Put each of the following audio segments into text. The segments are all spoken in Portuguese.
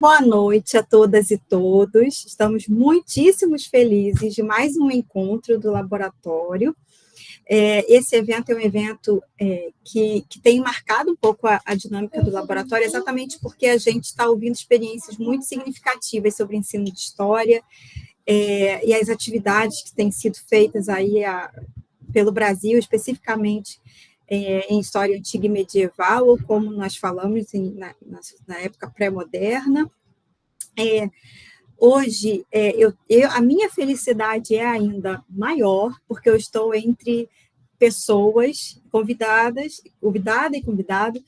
Boa noite a todas e todos. Estamos muitíssimos felizes de mais um encontro do laboratório. Esse evento é um evento que tem marcado um pouco a dinâmica do laboratório, exatamente porque a gente está ouvindo experiências muito significativas sobre ensino de história e as atividades que têm sido feitas aí pelo Brasil, especificamente em história antiga e medieval, ou como nós falamos na época pré-moderna. Hoje, a minha felicidade é ainda maior, porque eu estou entre pessoas convidada e convidado,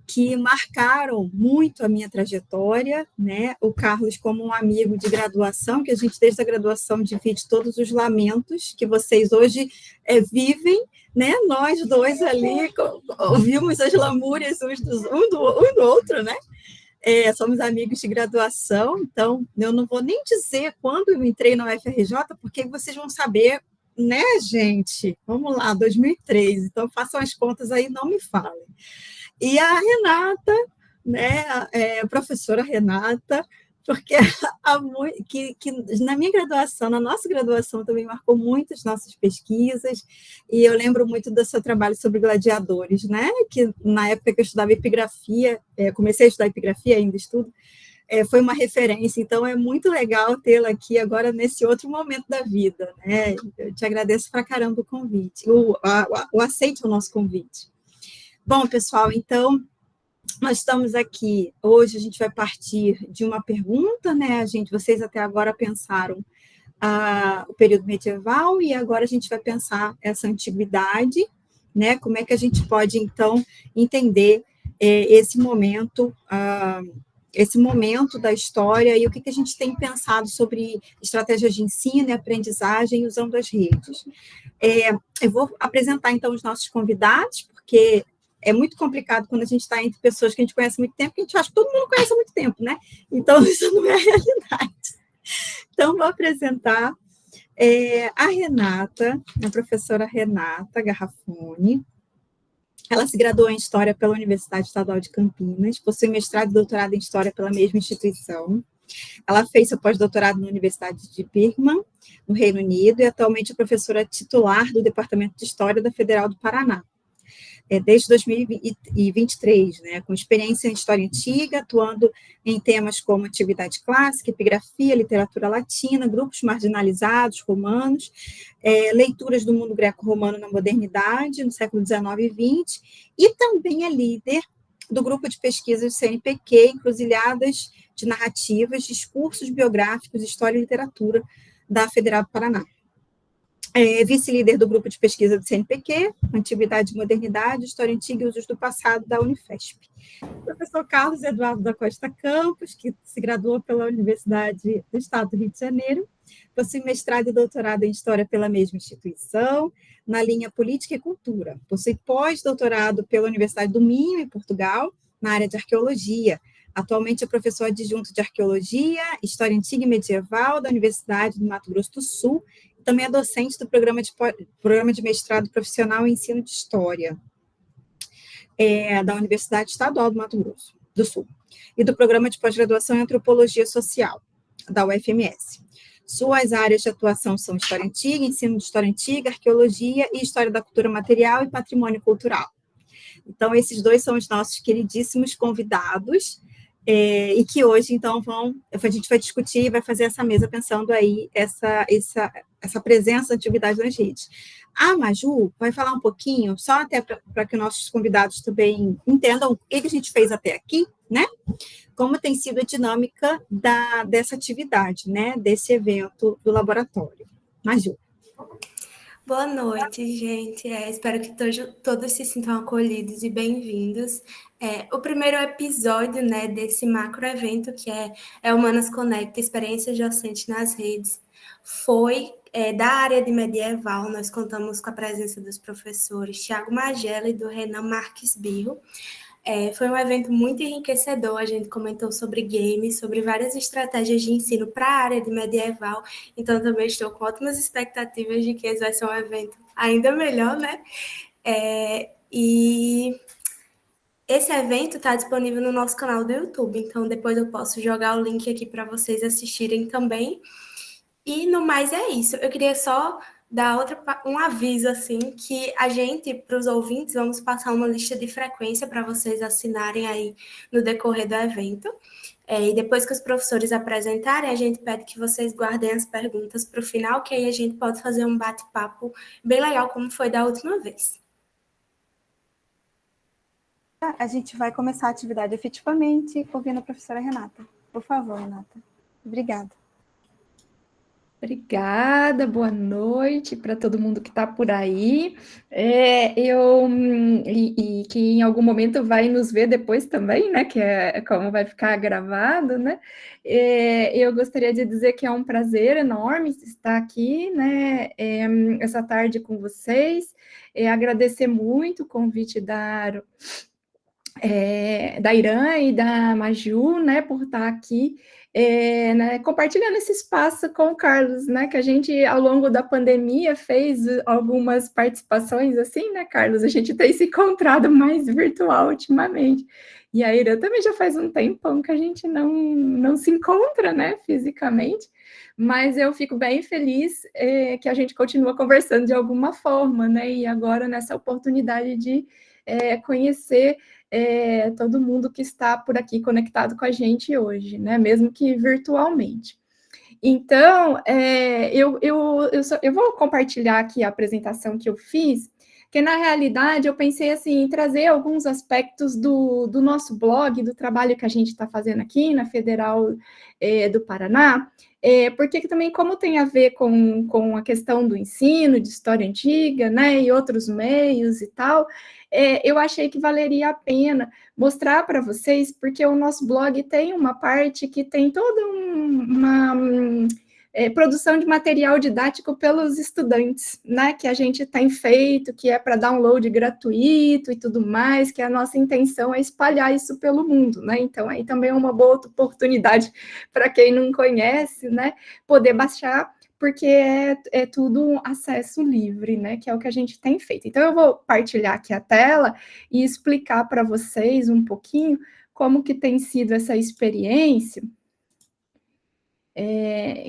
que marcaram muito a minha trajetória, né? O Carlos como um amigo de graduação, que a gente desde a graduação divide todos os lamentos que vocês hoje vivem, né? Nós dois ali ouvimos as lamúrias um do outro, né? Somos amigos de graduação, então eu não vou nem dizer quando eu entrei na UFRJ, porque vocês vão saber, né, gente? Vamos lá, 2003, então façam as contas aí, não me falem. E a Renata, né, a professora Renata, porque que na minha graduação, na nossa graduação, também marcou muito as nossas pesquisas, e eu lembro muito do seu trabalho sobre gladiadores, né, que na época que eu estudava epigrafia, comecei a estudar epigrafia, ainda estudo, foi uma referência, então é muito legal tê-la aqui agora nesse outro momento da vida, né, eu te agradeço pra caramba o convite, o aceite ao nosso convite. Bom, pessoal, então, nós estamos aqui, hoje a gente vai partir de uma pergunta, né, vocês até agora pensaram o período medieval, e agora a gente vai pensar essa antiguidade, né, como é que a gente pode, então, entender esse momento da história, e o que a gente tem pensado sobre estratégias de ensino e aprendizagem usando as redes. Eu vou apresentar, então, os nossos convidados, porque é muito complicado quando a gente está entre pessoas que a gente conhece há muito tempo, que a gente acha que todo mundo conhece há muito tempo, né? Então, isso não é a realidade. Então, vou apresentar a Renata, a professora Renata Garrafoni. Ela se graduou em História pela Universidade Estadual de Campinas, possui mestrado e doutorado em História pela mesma instituição. Ela fez seu pós-doutorado na Universidade de Birmingham, no Reino Unido, e atualmente é professora titular do Departamento de História da Federal do Paraná. Desde 2023, né, com experiência em história antiga, atuando em temas como antiguidade clássica, epigrafia, literatura latina, grupos marginalizados, romanos, leituras do mundo greco-romano na modernidade, no século XIX e XX, e também é líder do grupo de pesquisas do CNPq, Encruzilhadas de Narrativas, Discursos Biográficos, História e Literatura da Federal do Paraná. Vice-líder do grupo de pesquisa do CNPq, Antiguidade e Modernidade, História Antiga e Usos do Passado, da Unifesp. Professor Carlos Eduardo da Costa Campos, que se graduou pela Universidade do Estado do Rio de Janeiro, possui mestrado e doutorado em História pela mesma instituição, na linha Política e Cultura. Possui pós-doutorado pela Universidade do Minho, em Portugal, na área de Arqueologia. Atualmente é professor adjunto de Arqueologia, História Antiga e Medieval da Universidade do Mato Grosso do Sul, também é docente do programa de mestrado profissional em ensino de história da Universidade Estadual do Mato Grosso do Sul e do programa de pós-graduação em antropologia social da UFMS. Suas áreas de atuação são história antiga, ensino de história antiga, arqueologia e história da cultura material e patrimônio cultural. Então, esses dois são os nossos queridíssimos convidados, e que hoje, então, a gente vai discutir e vai fazer essa mesa pensando aí essa presença da antiguidade nas redes. A Maju vai falar um pouquinho, só até para que nossos convidados também entendam o que a gente fez até aqui, né? Como tem sido a dinâmica dessa atividade, né? Desse evento do laboratório. Maju. Boa noite, gente. Espero que todos se sintam acolhidos e bem-vindos. O primeiro episódio, né, desse macro-evento, que é Humanas Conecta, Experiências Docentes nas Redes, foi da área de medieval. Nós contamos com a presença dos professores Tiago Magela e do Renan Marques Birro. Foi um evento muito enriquecedor, a gente comentou sobre games, sobre várias estratégias de ensino para a área de medieval, então também estou com ótimas expectativas de que esse vai ser um evento ainda melhor, né? Esse evento está disponível no nosso canal do YouTube, então depois eu posso jogar o link aqui para vocês assistirem também. E no mais é isso. Eu queria só dar um aviso, assim, que a gente, para os ouvintes, vamos passar uma lista de frequência para vocês assinarem aí no decorrer do evento. E depois que os professores apresentarem, a gente pede que vocês guardem as perguntas para o final, que aí a gente pode fazer um bate-papo bem legal, como foi da última vez. A gente vai começar a atividade efetivamente ouvindo a professora Renata. Por favor, Renata. Obrigada. Obrigada, boa noite para todo mundo que está por aí. E que em algum momento vai nos ver depois também, né? Que é como vai ficar gravado, né? Eu gostaria de dizer que é um prazer enorme estar aqui, né? Essa tarde com vocês. Agradecer muito o convite da Irã e da Maju, né, por estar aqui, né, compartilhando esse espaço com o Carlos, né, que a gente, ao longo da pandemia, fez algumas participações, assim, né, Carlos, a gente tem se encontrado mais virtual ultimamente, e a Irã também já faz um tempão que a gente não se encontra, né, fisicamente, mas eu fico bem feliz que a gente continua conversando de alguma forma, né, e agora nessa oportunidade de conhecer todo mundo que está por aqui conectado com a gente hoje, né? Mesmo que virtualmente. Então, eu vou compartilhar aqui a apresentação que eu fiz, que na realidade eu pensei assim, em trazer alguns aspectos do nosso blog, do trabalho que a gente está fazendo aqui na Federal do Paraná, porque também como tem a ver com a questão do ensino, de história antiga, né, e outros meios e tal, eu achei que valeria a pena mostrar para vocês, porque o nosso blog tem uma parte que tem toda uma produção de material didático pelos estudantes, né, que a gente tem feito, que é para download gratuito e tudo mais, que a nossa intenção é espalhar isso pelo mundo, né, então aí também é uma boa oportunidade para quem não conhece, né, poder baixar, porque é tudo um acesso livre, né, que é o que a gente tem feito. Então, eu vou partilhar aqui a tela e explicar para vocês um pouquinho como que tem sido essa experiência,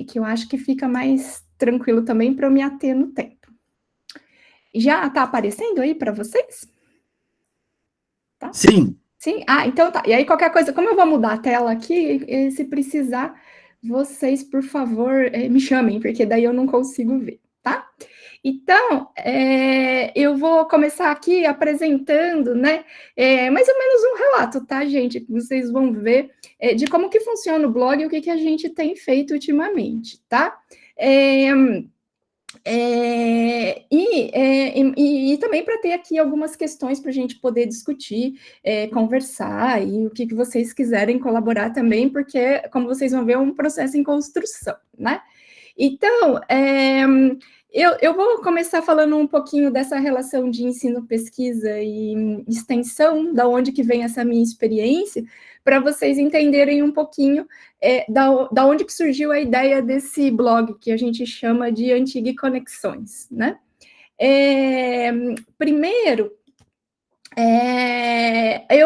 que eu acho que fica mais tranquilo também para eu me ater no tempo. Já está aparecendo aí para vocês? Tá? Sim. Sim? Ah, então tá. E aí, qualquer coisa, como eu vou mudar a tela aqui, se precisar, vocês, por favor, me chamem, porque daí eu não consigo ver, tá? Então, eu vou começar aqui apresentando, né, mais ou menos um relato, tá, gente? Que vocês vão ver de como que funciona o blog e o que a gente tem feito ultimamente, tá? E também para ter aqui algumas questões para a gente poder discutir, conversar, e o que vocês quiserem colaborar também, porque, como vocês vão ver, é um processo em construção, né? Então, eu vou começar falando um pouquinho dessa relação de ensino, pesquisa e extensão, da onde que vem essa minha experiência, para vocês entenderem um pouquinho da onde que surgiu a ideia desse blog, que a gente chama de Antiga Conexões, né? Primeiro,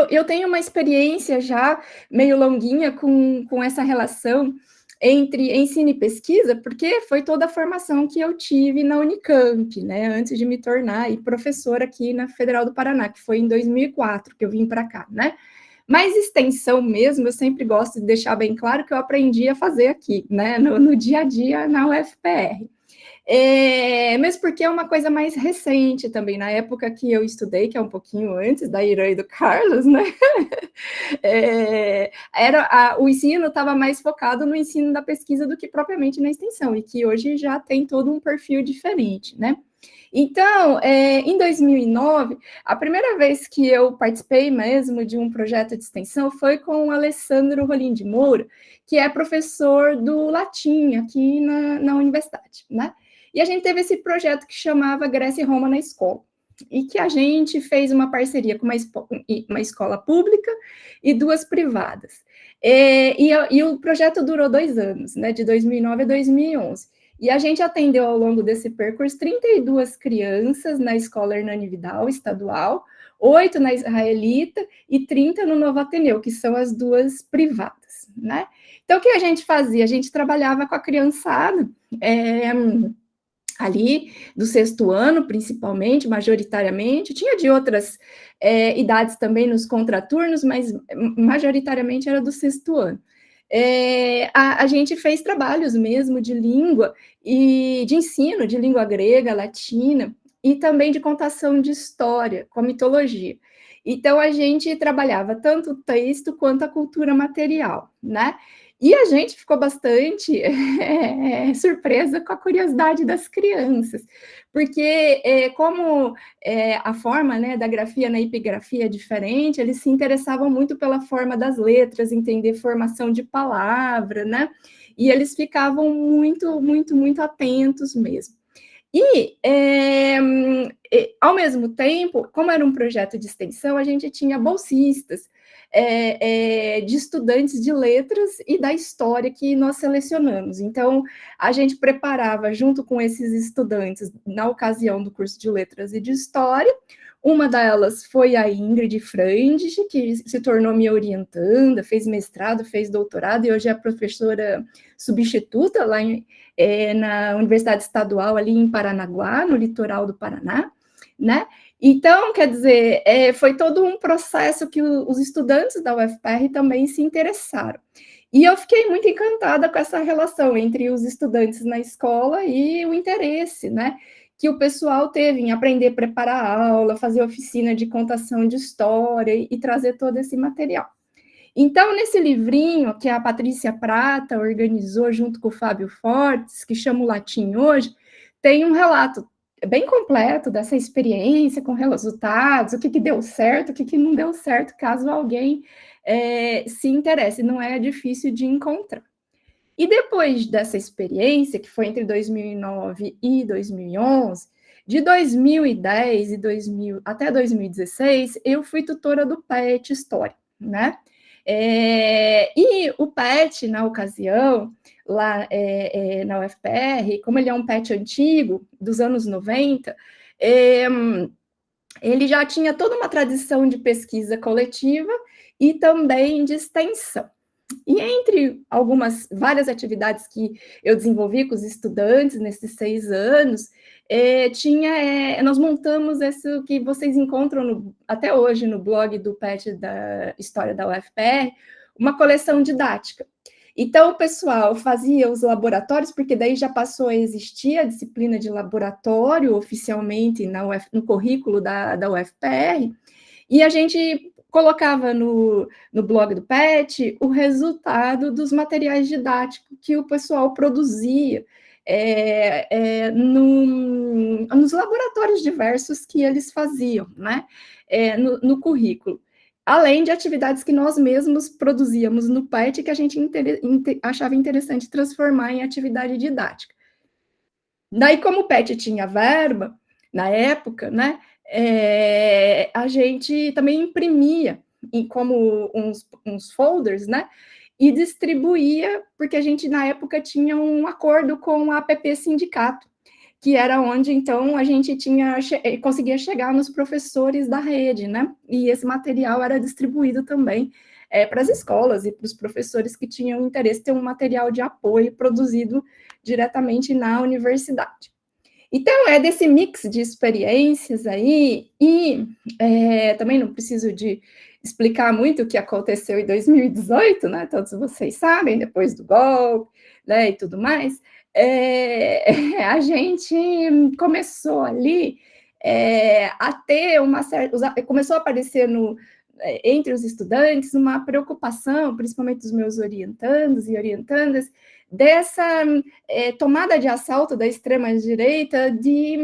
eu tenho uma experiência já meio longuinha com essa relação entre ensino e pesquisa, porque foi toda a formação que eu tive na Unicamp, né, antes de me tornar professora aqui na Federal do Paraná, que foi em 2004 que eu vim para cá, né? Mas extensão mesmo, eu sempre gosto de deixar bem claro que eu aprendi a fazer aqui, né, no dia a dia na UFPR. Mesmo porque é uma coisa mais recente também, na época que eu estudei, que é um pouquinho antes da Irã e do Carlos, né? O ensino estava mais focado no ensino da pesquisa do que propriamente na extensão, e que hoje já tem todo um perfil diferente, né? Então, em 2009, a primeira vez que eu participei mesmo de um projeto de extensão foi com o Alessandro Rolim de Moura, que é professor do latim aqui na universidade, né? E a gente teve esse projeto que chamava Grécia e Roma na Escola, e que a gente fez uma parceria com uma escola pública e duas privadas. E o projeto durou 2 anos, né, de 2009 a 2011. E a gente atendeu ao longo desse percurso 32 crianças na escola Hernani Vidal, estadual, 8 na Israelita e 30 no Novo Ateneu, que são as duas privadas, né? Então, o que a gente fazia? A gente trabalhava com a criançada, ali do 6º ano, principalmente, majoritariamente, tinha de outras idades também nos contraturnos, mas majoritariamente era do 6º ano. A gente fez trabalhos mesmo de língua e de ensino de língua grega, latina, e também de contação de história, com a mitologia. Então, a gente trabalhava tanto o texto quanto a cultura material, né? E a gente ficou bastante surpresa com a curiosidade das crianças, porque como a forma, né, da grafia na epigrafia é diferente, eles se interessavam muito pela forma das letras, entender formação de palavra, né? E eles ficavam muito, muito, muito atentos mesmo. E, ao mesmo tempo, como era um projeto de extensão, a gente tinha bolsistas de estudantes de letras e da história que nós selecionamos. Então, a gente preparava, junto com esses estudantes, na ocasião do curso de letras e de história. Uma delas foi a Ingrid Frandich, que se tornou minha orientanda, fez mestrado, fez doutorado, e hoje é professora substituta lá na Universidade Estadual, ali em Paranaguá, no litoral do Paraná, né? Então, quer dizer, foi todo um processo que os estudantes da UFPR também se interessaram. E eu fiquei muito encantada com essa relação entre os estudantes na escola e o interesse, né, que o pessoal teve em aprender a preparar a aula, fazer oficina de contação de história e trazer todo esse material. Então, nesse livrinho que a Patrícia Prata organizou junto com o Fábio Fortes, que chama o Latim Hoje, tem um relato bem completo dessa experiência com resultados, o que deu certo, o que não deu certo, caso alguém se interesse, não é difícil de encontrar. E depois dessa experiência, que foi entre 2009 e 2011, de 2010 até 2016, eu fui tutora do PET História, né? E o PET, na ocasião, lá na UFPR, como ele é um PET antigo, dos anos 90, ele já tinha toda uma tradição de pesquisa coletiva e também de extensão. E entre várias atividades que eu desenvolvi com os estudantes nesses 6 anos, nós montamos isso que vocês encontram até hoje no blog do PET da História da UFPR, uma coleção didática. Então, o pessoal fazia os laboratórios, porque daí já passou a existir a disciplina de laboratório oficialmente no currículo da UFPR, e a gente colocava no blog do PET o resultado dos materiais didáticos que o pessoal produzia nos laboratórios diversos que eles faziam, né, no currículo. Além de atividades que nós mesmos produzíamos no PET, que a gente achava interessante transformar em atividade didática. Daí, como o PET tinha verba, na época, né, a gente também imprimia como uns folders, né, e distribuía, porque a gente, na época, tinha um acordo com a APP Sindicato, que era onde, então, a gente conseguia chegar nos professores da rede, né, e esse material era distribuído também para as escolas e para os professores que tinham interesse em ter um material de apoio produzido diretamente na universidade. Então, é desse mix de experiências aí, e também não preciso de explicar muito o que aconteceu em 2018, né, todos vocês sabem, depois do golpe, né, e tudo mais, a gente começou ali a ter começou a aparecer entre os estudantes uma preocupação, principalmente dos meus orientandos e orientandas, dessa tomada de assalto da extrema-direita de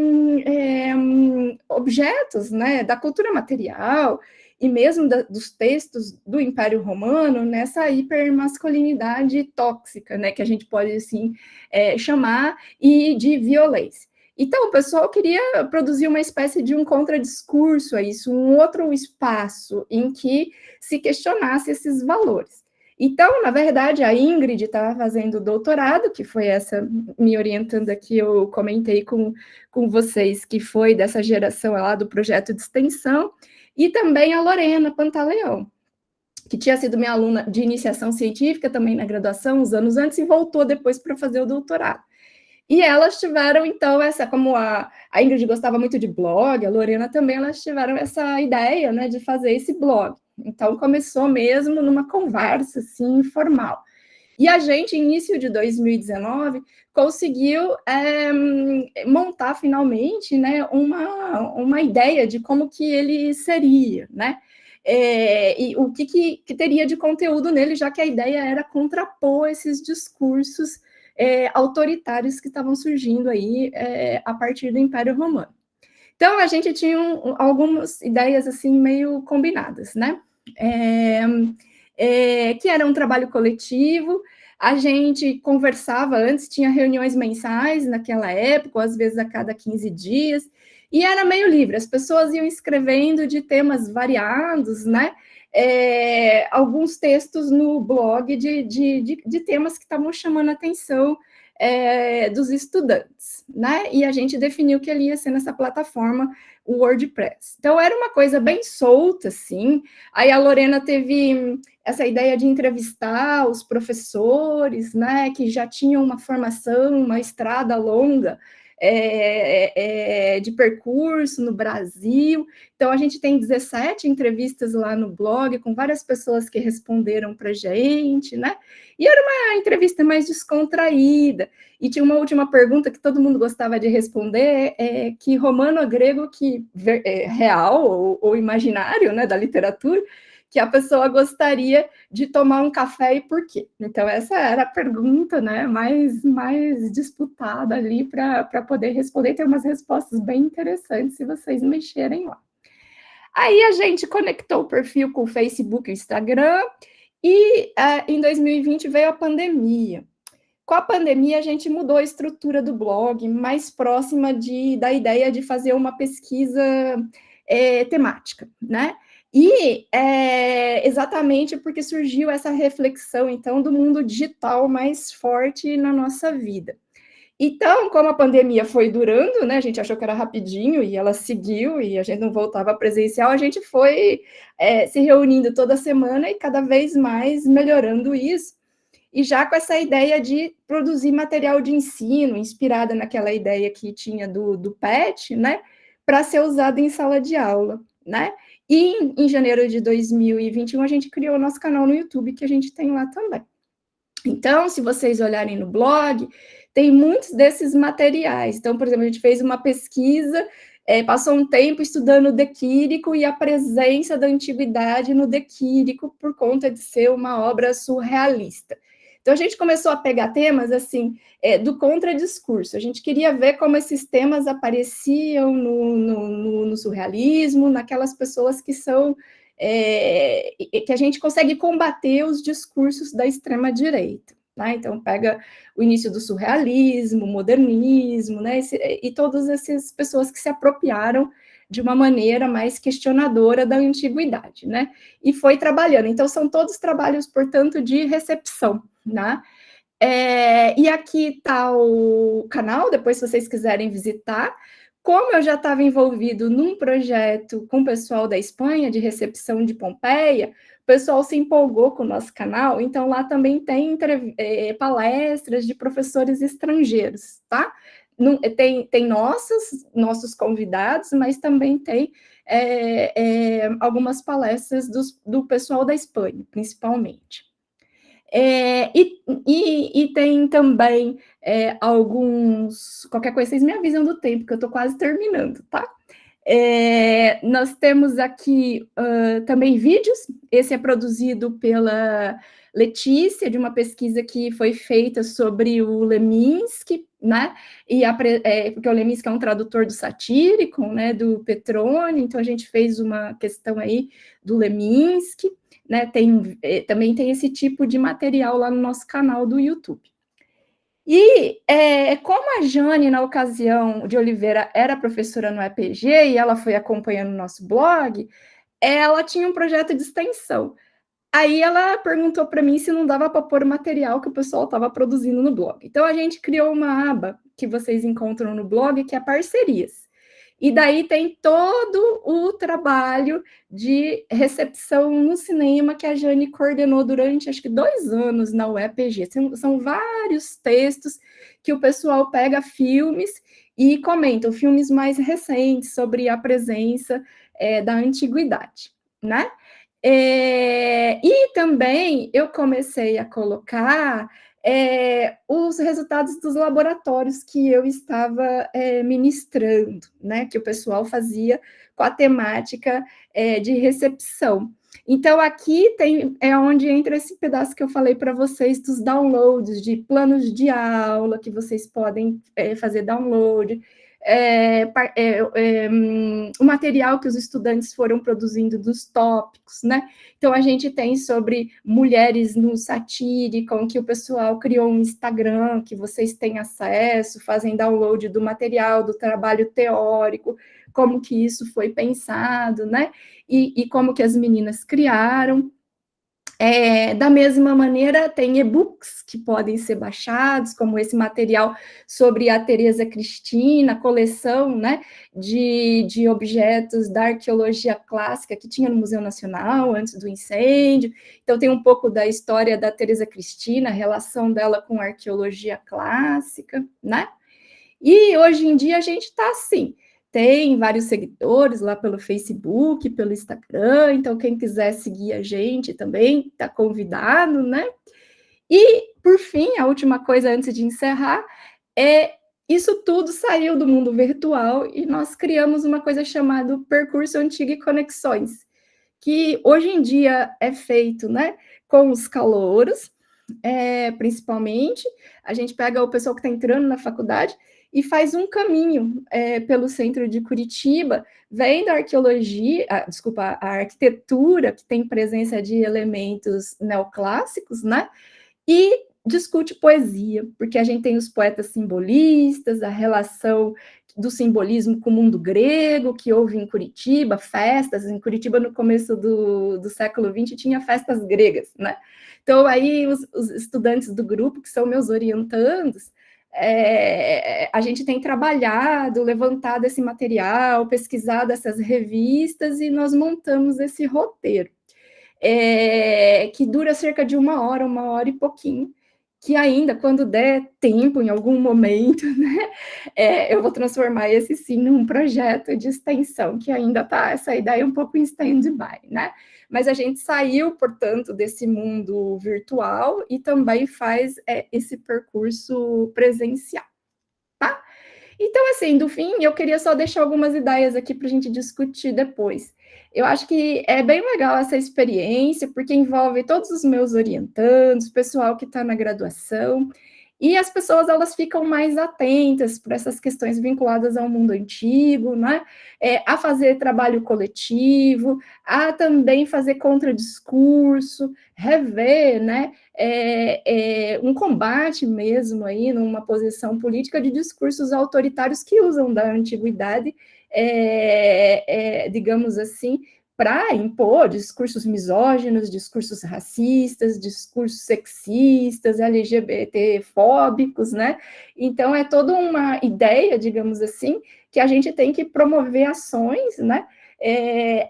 objetos, né, da cultura material e mesmo dos textos do Império Romano, nessa hipermasculinidade tóxica, né, que a gente pode assim chamar, e de violência. Então, o pessoal queria produzir uma espécie de um contradiscurso a isso, um outro espaço em que se questionasse esses valores. Então, na verdade, a Ingrid estava fazendo doutorado, que foi essa me orientando aqui, eu comentei com vocês, que foi dessa geração lá do projeto de extensão, e também a Lorena Pantaleão, que tinha sido minha aluna de iniciação científica também na graduação, uns anos antes, e voltou depois para fazer o doutorado. E elas tiveram, então, como a Ingrid gostava muito de blog, a Lorena também, elas tiveram essa ideia, né, de fazer esse blog. Então, começou mesmo numa conversa, assim, informal. E a gente, início de 2019, conseguiu montar, finalmente, né, uma ideia de como que ele seria, né? E o que teria de conteúdo nele, já que a ideia era contrapor esses discursos autoritários que estavam surgindo aí a partir do Império Romano. Então, a gente tinha algumas ideias, assim, meio combinadas, né? Que era um trabalho coletivo, a gente conversava antes, tinha reuniões mensais naquela época, ou às vezes a cada 15 dias, e era meio livre, as pessoas iam escrevendo de temas variados, né? Alguns textos no blog de temas que estavam chamando a atenção dos estudantes, né? E a gente definiu que ele ia ser nessa plataforma, o WordPress. Então, era uma coisa bem solta, assim. Aí a Lorena teve essa ideia de entrevistar os professores, né, que já tinham uma formação, uma estrada longa de percurso no Brasil. Então, a gente tem 17 entrevistas lá no blog, com várias pessoas que responderam para a gente, né? E era uma entrevista mais descontraída. E tinha uma última pergunta que todo mundo gostava de responder, que romano ou grego, que real ou imaginário, né, da literatura, que a pessoa gostaria de tomar um café e por quê? Então, essa era a pergunta, né, mais disputada ali para poder responder. Tem umas respostas bem interessantes se vocês mexerem lá. Aí a gente conectou o perfil com o Facebook e o Instagram, e em 2020 veio a pandemia. Com a pandemia, a gente mudou a estrutura do blog, mais próxima da ideia de fazer uma pesquisa temática, né? E exatamente porque surgiu essa reflexão, então, do mundo digital mais forte na nossa vida. Então, como a pandemia foi durando, né, a gente achou que era rapidinho e ela seguiu e a gente não voltava presencial, a gente foi se reunindo toda semana e cada vez mais melhorando isso, e já com essa ideia de produzir material de ensino, inspirada naquela ideia que tinha do PET, né, para ser usado em sala de aula, né? E em janeiro de 2021, a gente criou o nosso canal no YouTube, que a gente tem lá também. Então, se vocês olharem no blog, tem muitos desses materiais. Então, por exemplo, a gente fez uma pesquisa, passou um tempo estudando o Dequírico e a presença da antiguidade no Dequírico por conta de ser uma obra surrealista. Então, a gente começou a pegar temas, assim, do contradiscurso. A gente queria ver como esses temas apareciam no surrealismo, naquelas pessoas que são... que a gente consegue combater os discursos da extrema-direita. Né? Então, pega o início do surrealismo, modernismo, né? E todas essas pessoas que se apropriaram de uma maneira mais questionadora da antiguidade, né? E foi trabalhando. Então, são todos trabalhos, portanto, de recepção, né? E aqui está o canal, depois, se vocês quiserem visitar. Como eu já estava envolvido num projeto com o pessoal da Espanha, de recepção de Pompeia, o pessoal se empolgou com o nosso canal, então lá também tem palestras de professores estrangeiros, tá? Tem nossos convidados, mas também tem algumas palestras do pessoal da Espanha, principalmente. E tem também alguns... Qualquer coisa, vocês me avisam do tempo, que eu estou quase terminando, tá? Nós temos aqui também vídeos. Esse é produzido pela Letícia, de uma pesquisa que foi feita sobre o Leminski, né? Porque o Leminski é um tradutor do Satíricon, né? Do Petrone, então a gente fez uma questão aí do Leminski, né? Também tem esse tipo de material lá no nosso canal do YouTube. E como a Jane, na ocasião de Oliveira, era professora no EPG e ela foi acompanhando o nosso blog, ela tinha um projeto de extensão. Aí ela perguntou para mim se não dava para pôr o material que o pessoal estava produzindo no blog. Então, a gente criou uma aba que vocês encontram no blog, que é parcerias. E daí tem todo o trabalho de recepção no cinema que a Jane coordenou durante, acho que 2 anos na UEPG. São vários textos que o pessoal pega filmes e comentam, filmes mais recentes sobre a presença da antiguidade, né? E também eu comecei a colocar os resultados dos laboratórios que eu estava ministrando, né, que o pessoal fazia com a temática de recepção. Então, aqui é onde entra esse pedaço que eu falei para vocês dos downloads, de planos de aula, que vocês podem fazer download, o material que os estudantes foram produzindo dos tópicos, né? Então, a gente tem sobre mulheres no Satyricon, que o pessoal criou um Instagram, que vocês têm acesso, fazem download do material, do trabalho teórico, como que isso foi pensado, né? E como que as meninas criaram. Da mesma maneira, tem e-books que podem ser baixados, como esse material sobre a Teresa Cristina, coleção, né, de objetos da arqueologia clássica que tinha no Museu Nacional antes do incêndio. Então, tem um pouco da história da Teresa Cristina, a relação dela com a arqueologia clássica, né? E hoje em dia a gente está assim, tem vários seguidores lá pelo Facebook, pelo Instagram, então quem quiser seguir a gente também está convidado, né? E, por fim, a última coisa antes de encerrar isso tudo saiu do mundo virtual e nós criamos uma coisa chamada Percurso Antigo e Conexões, que hoje em dia é feito, né, com os calouros, principalmente. A gente pega o pessoal que está entrando na faculdade e faz um caminho pelo centro de Curitiba, vem da arqueologia, a arquitetura, que tem presença de elementos neoclássicos, né? E discute poesia, porque a gente tem os poetas simbolistas, a relação do simbolismo com o mundo grego, que houve em Curitiba, festas. Em Curitiba, no começo do século XX, tinha festas gregas, né? Então, aí, os estudantes do grupo, que são meus orientandos, a gente tem trabalhado, levantado esse material, pesquisado essas revistas, e nós montamos esse roteiro, que dura cerca de 1 hora e pouquinho, que ainda, quando der tempo, em algum momento, né, eu vou transformar esse, sim, num projeto de extensão, que ainda está essa ideia um pouco em stand-by, né? Mas a gente saiu, portanto, desse mundo virtual e também faz esse percurso presencial, tá? Então, assim, do fim, eu queria só deixar algumas ideias aqui para a gente discutir depois. Eu acho que é bem legal essa experiência, porque envolve todos os meus orientandos, pessoal que está na graduação, e as pessoas, elas ficam mais atentas para essas questões vinculadas ao mundo antigo, né? A fazer trabalho coletivo, a também fazer contradiscurso, rever, né? Um combate mesmo aí, numa posição política de discursos autoritários que usam da antiguidade, digamos assim, para impor discursos misóginos, discursos racistas, discursos sexistas, LGBT-fóbicos, né? Então, é toda uma ideia, digamos assim, que a gente tem que promover ações, né?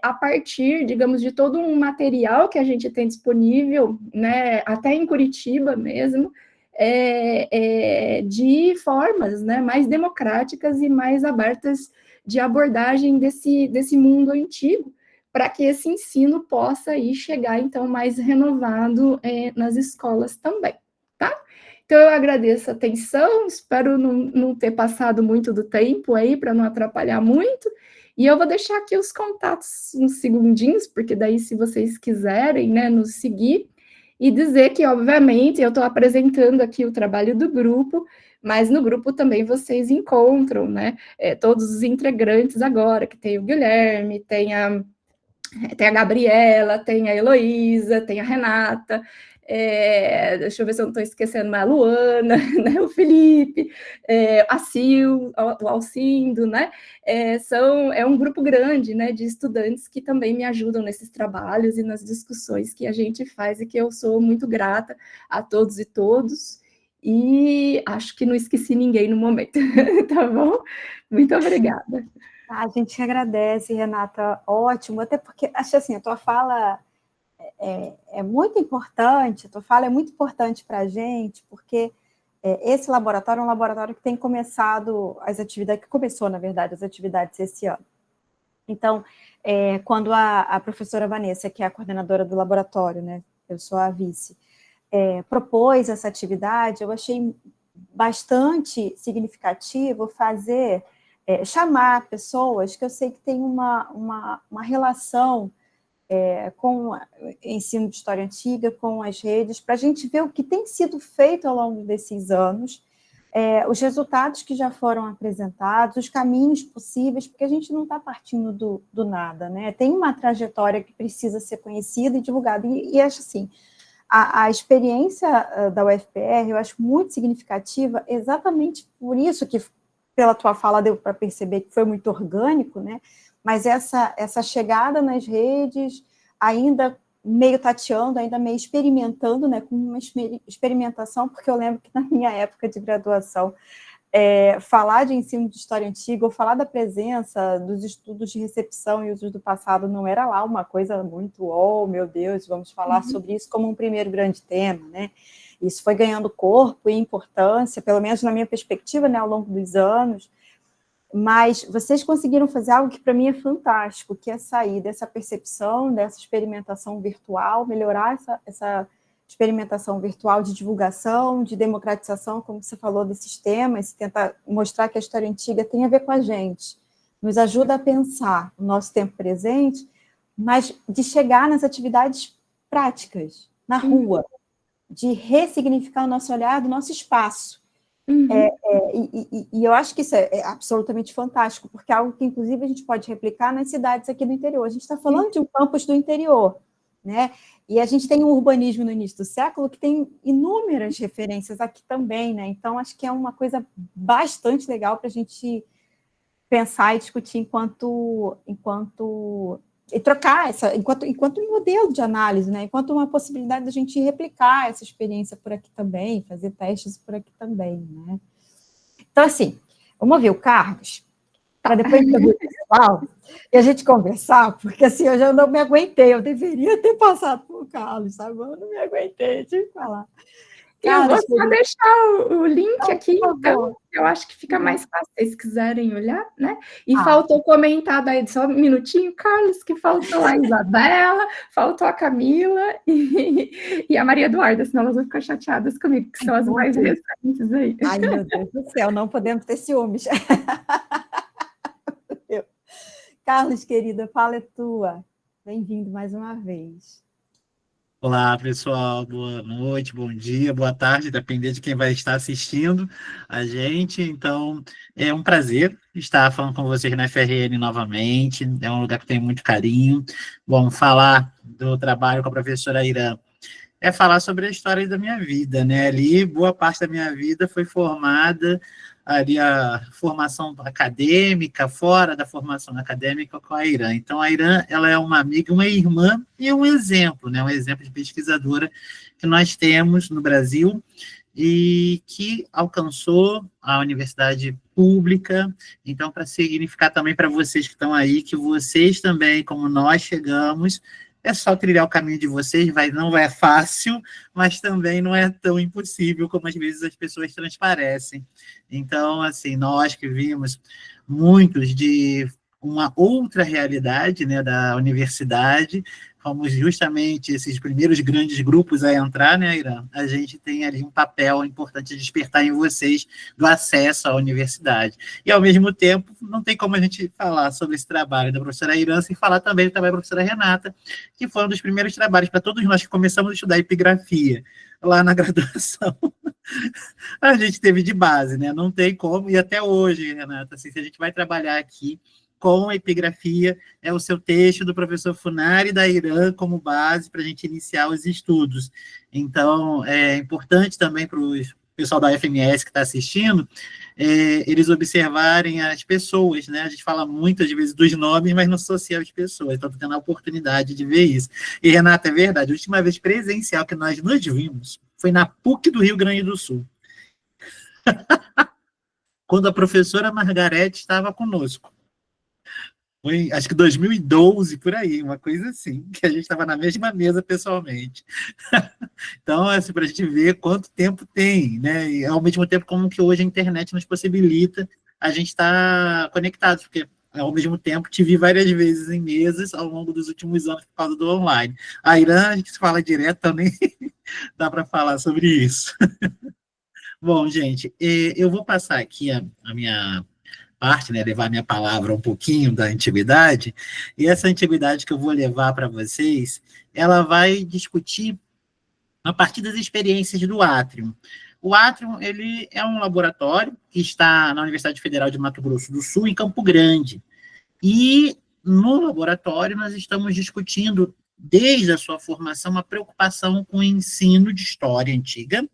A partir, digamos, de todo um material que a gente tem disponível, né? Até em Curitiba mesmo, de formas, né, mais democráticas e mais abertas de abordagem desse mundo antigo, para que esse ensino possa aí chegar, então, mais renovado nas escolas também, tá? Então, eu agradeço a atenção, espero não ter passado muito do tempo aí, para não atrapalhar muito, e eu vou deixar aqui os contatos uns segundinhos, porque daí, se vocês quiserem, né, nos seguir, e dizer que, obviamente, eu estou apresentando aqui o trabalho do grupo, mas no grupo também vocês encontram, né, todos os integrantes agora, que tem o Guilherme, tem a Gabriela, tem a Heloísa, tem a Renata, deixa eu ver se eu não estou esquecendo, a Luana, né, o Felipe, a Sil, o Alcindo, né, é um grupo grande, né, de estudantes que também me ajudam nesses trabalhos e nas discussões que a gente faz, e que eu sou muito grata a todos e todos, e acho que não esqueci ninguém no momento, tá bom? Muito obrigada. A gente agradece, Renata, ótimo, até porque, acho assim, a tua fala é muito importante, a tua fala é muito importante para a gente, porque esse laboratório é um laboratório que tem começado as atividades, que começou, na verdade, as atividades esse ano. Então, quando a professora Vanessa, que é a coordenadora do laboratório, né, eu sou a vice, propôs essa atividade, eu achei bastante significativo chamar pessoas que eu sei que têm uma relação com o ensino de história antiga, com as redes, para a gente ver o que tem sido feito ao longo desses anos, os resultados que já foram apresentados, os caminhos possíveis, porque a gente não está partindo do nada, né? Tem uma trajetória que precisa ser conhecida e divulgada, e acho assim, a experiência da UFPR eu acho muito significativa, exatamente por isso que, pela tua fala, deu para perceber que foi muito orgânico, né? Mas essa chegada nas redes, ainda meio tateando, ainda meio experimentando, né? Com uma experimentação, porque eu lembro que na minha época de graduação, falar de ensino de história antiga, ou falar da presença dos estudos de recepção e usos do passado não era lá uma coisa muito, oh, meu Deus, vamos falar sobre isso como um primeiro grande tema, né? Isso foi ganhando corpo e importância, pelo menos na minha perspectiva, né, ao longo dos anos, mas vocês conseguiram fazer algo que para mim é fantástico, que é sair dessa percepção, dessa experimentação virtual, melhorar essa experimentação virtual de divulgação, de democratização, como você falou, desses temas, tentar mostrar que a história antiga tem a ver com a gente, nos ajuda a pensar o nosso tempo presente, mas de chegar nas atividades práticas, na rua, de ressignificar o nosso olhar do nosso espaço. E eu acho que isso é absolutamente fantástico, porque é algo que, inclusive, a gente pode replicar nas cidades aqui do interior. A gente está falando de um campus do interior, né? E a gente tem um urbanismo no início do século que tem inúmeras referências aqui também, né? Então, acho que é uma coisa bastante legal para a gente pensar e discutir e trocar enquanto um modelo de análise, né? Enquanto uma possibilidade da gente replicar essa experiência por aqui também, fazer testes por aqui também, né? Então, assim, vamos ouvir o Carlos, para depois ouvir o pessoal e a gente conversar, porque assim, eu já não me aguentei, eu deveria ter passado por Carlos, sabe? Eu não me aguentei, tive que falar. Eu vou só deixar o link aqui, então, eu acho que fica mais fácil, se vocês quiserem olhar, né? E faltou comentar daí, só um minutinho, Carlos, que faltou a Isabela, faltou a Camila e a Maria Eduarda, senão elas vão ficar chateadas comigo, que são as mais recentes aí. Ai, meu Deus do céu, não podemos ter ciúmes. Carlos, querida, a fala é tua. Bem-vindo mais uma vez. Olá, pessoal. Boa noite, bom dia, boa tarde, depender de quem vai estar assistindo a gente. Então, é um prazer estar falando com vocês na FRN novamente. É um lugar que tem muito carinho. Bom, falar do trabalho com a professora Irã é falar sobre a história da minha vida, né? Ali, boa parte da minha vida foi formada, ali a formação acadêmica, fora da formação acadêmica com a Irã. Então, a Irã, ela é uma amiga, uma irmã e um exemplo, né? Um exemplo de pesquisadora que nós temos no Brasil e que alcançou a universidade pública. Então, para significar também para vocês que estão aí, que vocês também, como nós chegamos, é só trilhar o caminho de vocês, não é fácil, mas também não é tão impossível como às vezes as pessoas transparecem. Então, assim, nós que vimos muitos de uma outra realidade, né, da universidade, fomos justamente esses primeiros grandes grupos a entrar, né, Irã? A gente tem ali um papel importante de despertar em vocês do acesso à universidade. E, ao mesmo tempo, não tem como a gente falar sobre esse trabalho da professora Irã sem falar também do trabalho da professora Renata, que foi um dos primeiros trabalhos para todos nós que começamos a estudar epigrafia lá na graduação. A gente teve de base, né? Não tem como, e até hoje, Renata, assim, se a gente vai trabalhar aqui com a epigrafia, é o seu texto do professor Funari da Irã como base para a gente iniciar os estudos. Então, é importante também para o pessoal da FMS que está assistindo, eles observarem as pessoas, né? A gente fala muitas vezes dos nomes, mas não associa as pessoas, então estou tendo a oportunidade de ver isso. E, Renata, é verdade, a última vez presencial que nós nos vimos foi na PUC do Rio Grande do Sul, quando a professora Margarete estava conosco. Foi, acho que 2012, por aí, uma coisa assim, que a gente estava na mesma mesa pessoalmente. Então, assim, para a gente ver quanto tempo tem, né? E ao mesmo tempo como que hoje a internet nos possibilita a gente estar conectados, porque ao mesmo tempo te vi várias vezes em mesas ao longo dos últimos anos por causa do online. A Irã, a gente se fala direto também, dá para falar sobre isso. Bom, gente, eu vou passar aqui a minha parte, né, levar minha palavra um pouquinho da antiguidade, e essa antiguidade que eu vou levar para vocês, ela vai discutir a partir das experiências do Atrium. O Atrium, ele é um laboratório que está na Universidade Federal de Mato Grosso do Sul, em Campo Grande, e no laboratório nós estamos discutindo, desde a sua formação, uma preocupação com o ensino de história antiga,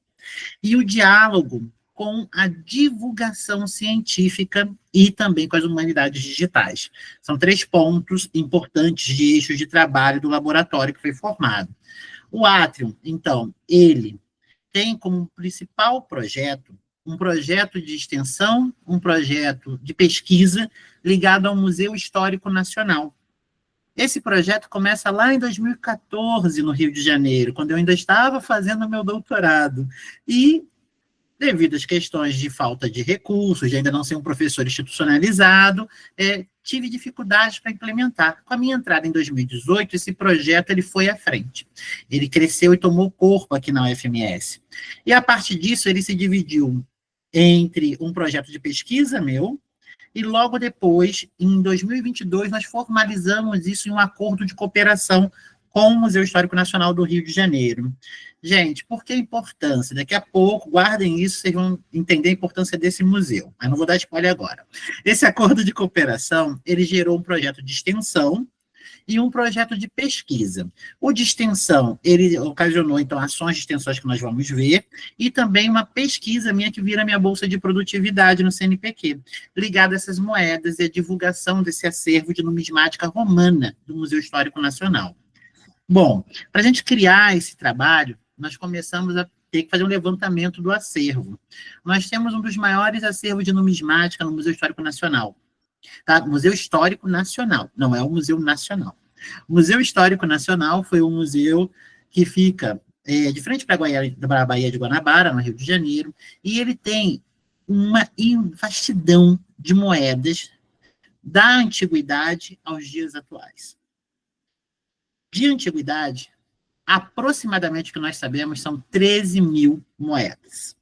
e o diálogo com a divulgação científica e também com as humanidades digitais. São 3 pontos importantes de eixos de trabalho do laboratório que foi formado. O Atrium, então, ele tem como principal projeto um projeto de extensão, um projeto de pesquisa ligado ao Museu Histórico Nacional. Esse projeto começa lá em 2014, no Rio de Janeiro, quando eu ainda estava fazendo meu doutorado. E, devido às questões de falta de recursos, de ainda não ser um professor institucionalizado, tive dificuldades para implementar. Com a minha entrada em 2018, esse projeto ele foi à frente. Ele cresceu e tomou corpo aqui na UFMS. E, a partir disso, ele se dividiu entre um projeto de pesquisa meu, e logo depois, em 2022, nós formalizamos isso em um acordo de cooperação com o Museu Histórico Nacional do Rio de Janeiro. Gente, por que a importância? Daqui a pouco, guardem isso, vocês vão entender a importância desse museu. Mas não vou dar spoiler agora. Esse acordo de cooperação, ele gerou um projeto de extensão e um projeto de pesquisa. O de extensão, ele ocasionou, então, ações de extensões que nós vamos ver, e também uma pesquisa minha que vira minha bolsa de produtividade no CNPq, ligada a essas moedas e a divulgação desse acervo de numismática romana do Museu Histórico Nacional. Bom, para a gente criar esse trabalho, nós começamos a ter que fazer um levantamento do acervo. Nós temos um dos maiores acervos de numismática no Museu Histórico Nacional. Tá? Museu Histórico Nacional, não é o Museu Nacional. O Museu Histórico Nacional foi um museu que fica de frente para a Baía de Guanabara, no Rio de Janeiro, e ele tem uma vastidão de moedas da antiguidade aos dias atuais. De antiguidade, aproximadamente o que nós sabemos são 13 mil moedas.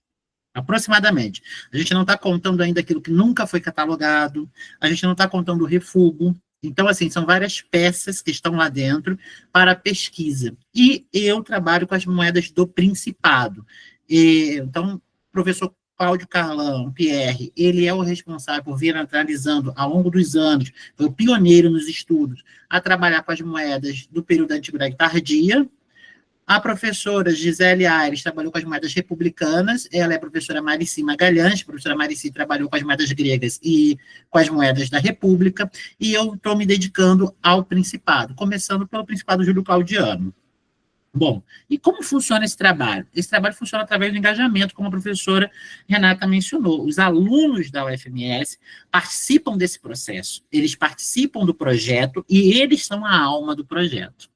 Aproximadamente. A gente não está contando ainda aquilo que nunca foi catalogado, a gente não está contando o refúgio. Então, assim, são várias peças que estão lá dentro para pesquisa. E eu trabalho com as moedas do Principado. Então, o professor Cláudio Carlão, Pierre, ele é o responsável por vir analisando ao longo dos anos, foi o pioneiro nos estudos, a trabalhar com as moedas do período da Antiguidade Tardia. A professora Gisele Aires trabalhou com as moedas republicanas, ela é a professora Marici Magalhães, a professora Marici trabalhou com as moedas gregas e com as moedas da República, e eu estou me dedicando ao Principado, começando pelo Principado Júlio Claudiano. Bom, e como funciona esse trabalho? Esse trabalho funciona através do engajamento, como a professora Renata mencionou. Os alunos da UFMS participam desse processo, eles participam do projeto e eles são a alma do projeto.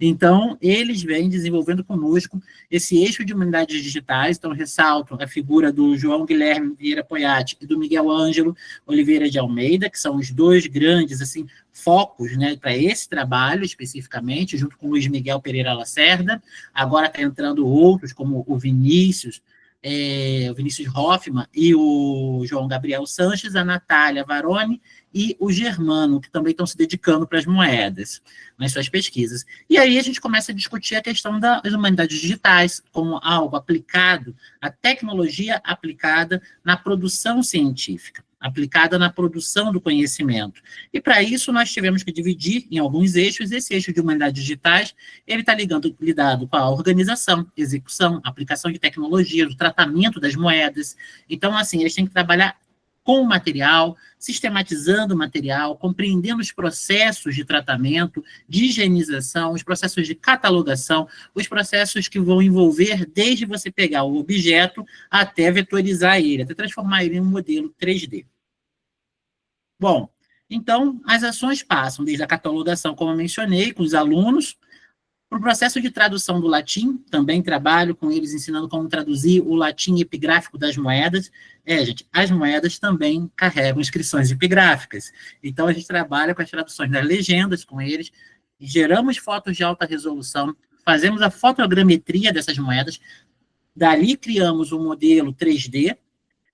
Então, eles vêm desenvolvendo conosco esse eixo de humanidades digitais. Então, ressalto a figura do João Guilherme Vieira Poiati e do Miguel Ângelo Oliveira de Almeida, que são os 2 grandes assim, focos, né, para esse trabalho especificamente, junto com o Luiz Miguel Pereira Lacerda. Agora está entrando outros, como o Vinícius Hoffmann e o João Gabriel Sanches, a Natália Varone e o Germano, que também estão se dedicando para as moedas nas suas pesquisas. E aí a gente começa a discutir a questão das humanidades digitais como algo aplicado, a tecnologia aplicada na produção científica, aplicada na produção do conhecimento. E para isso nós tivemos que dividir em alguns eixos. Esse eixo de humanidades digitais, ele está lidado com a organização, execução, aplicação de tecnologia, o tratamento das moedas. Então, assim, eles têm que trabalhar com o material, sistematizando o material, compreendendo os processos de tratamento, de higienização, os processos de catalogação, os processos que vão envolver desde você pegar o objeto até vetorizar ele, até transformar ele em um modelo 3D. Bom, Então, as ações passam desde a catalogação, como eu mencionei, com os alunos, para o processo de tradução do latim, também trabalho com eles ensinando como traduzir o latim epigráfico das moedas. Gente, as moedas também carregam inscrições epigráficas. Então, a gente trabalha com as traduções das legendas com eles, geramos fotos de alta resolução, fazemos a fotogrametria dessas moedas, dali criamos um modelo 3D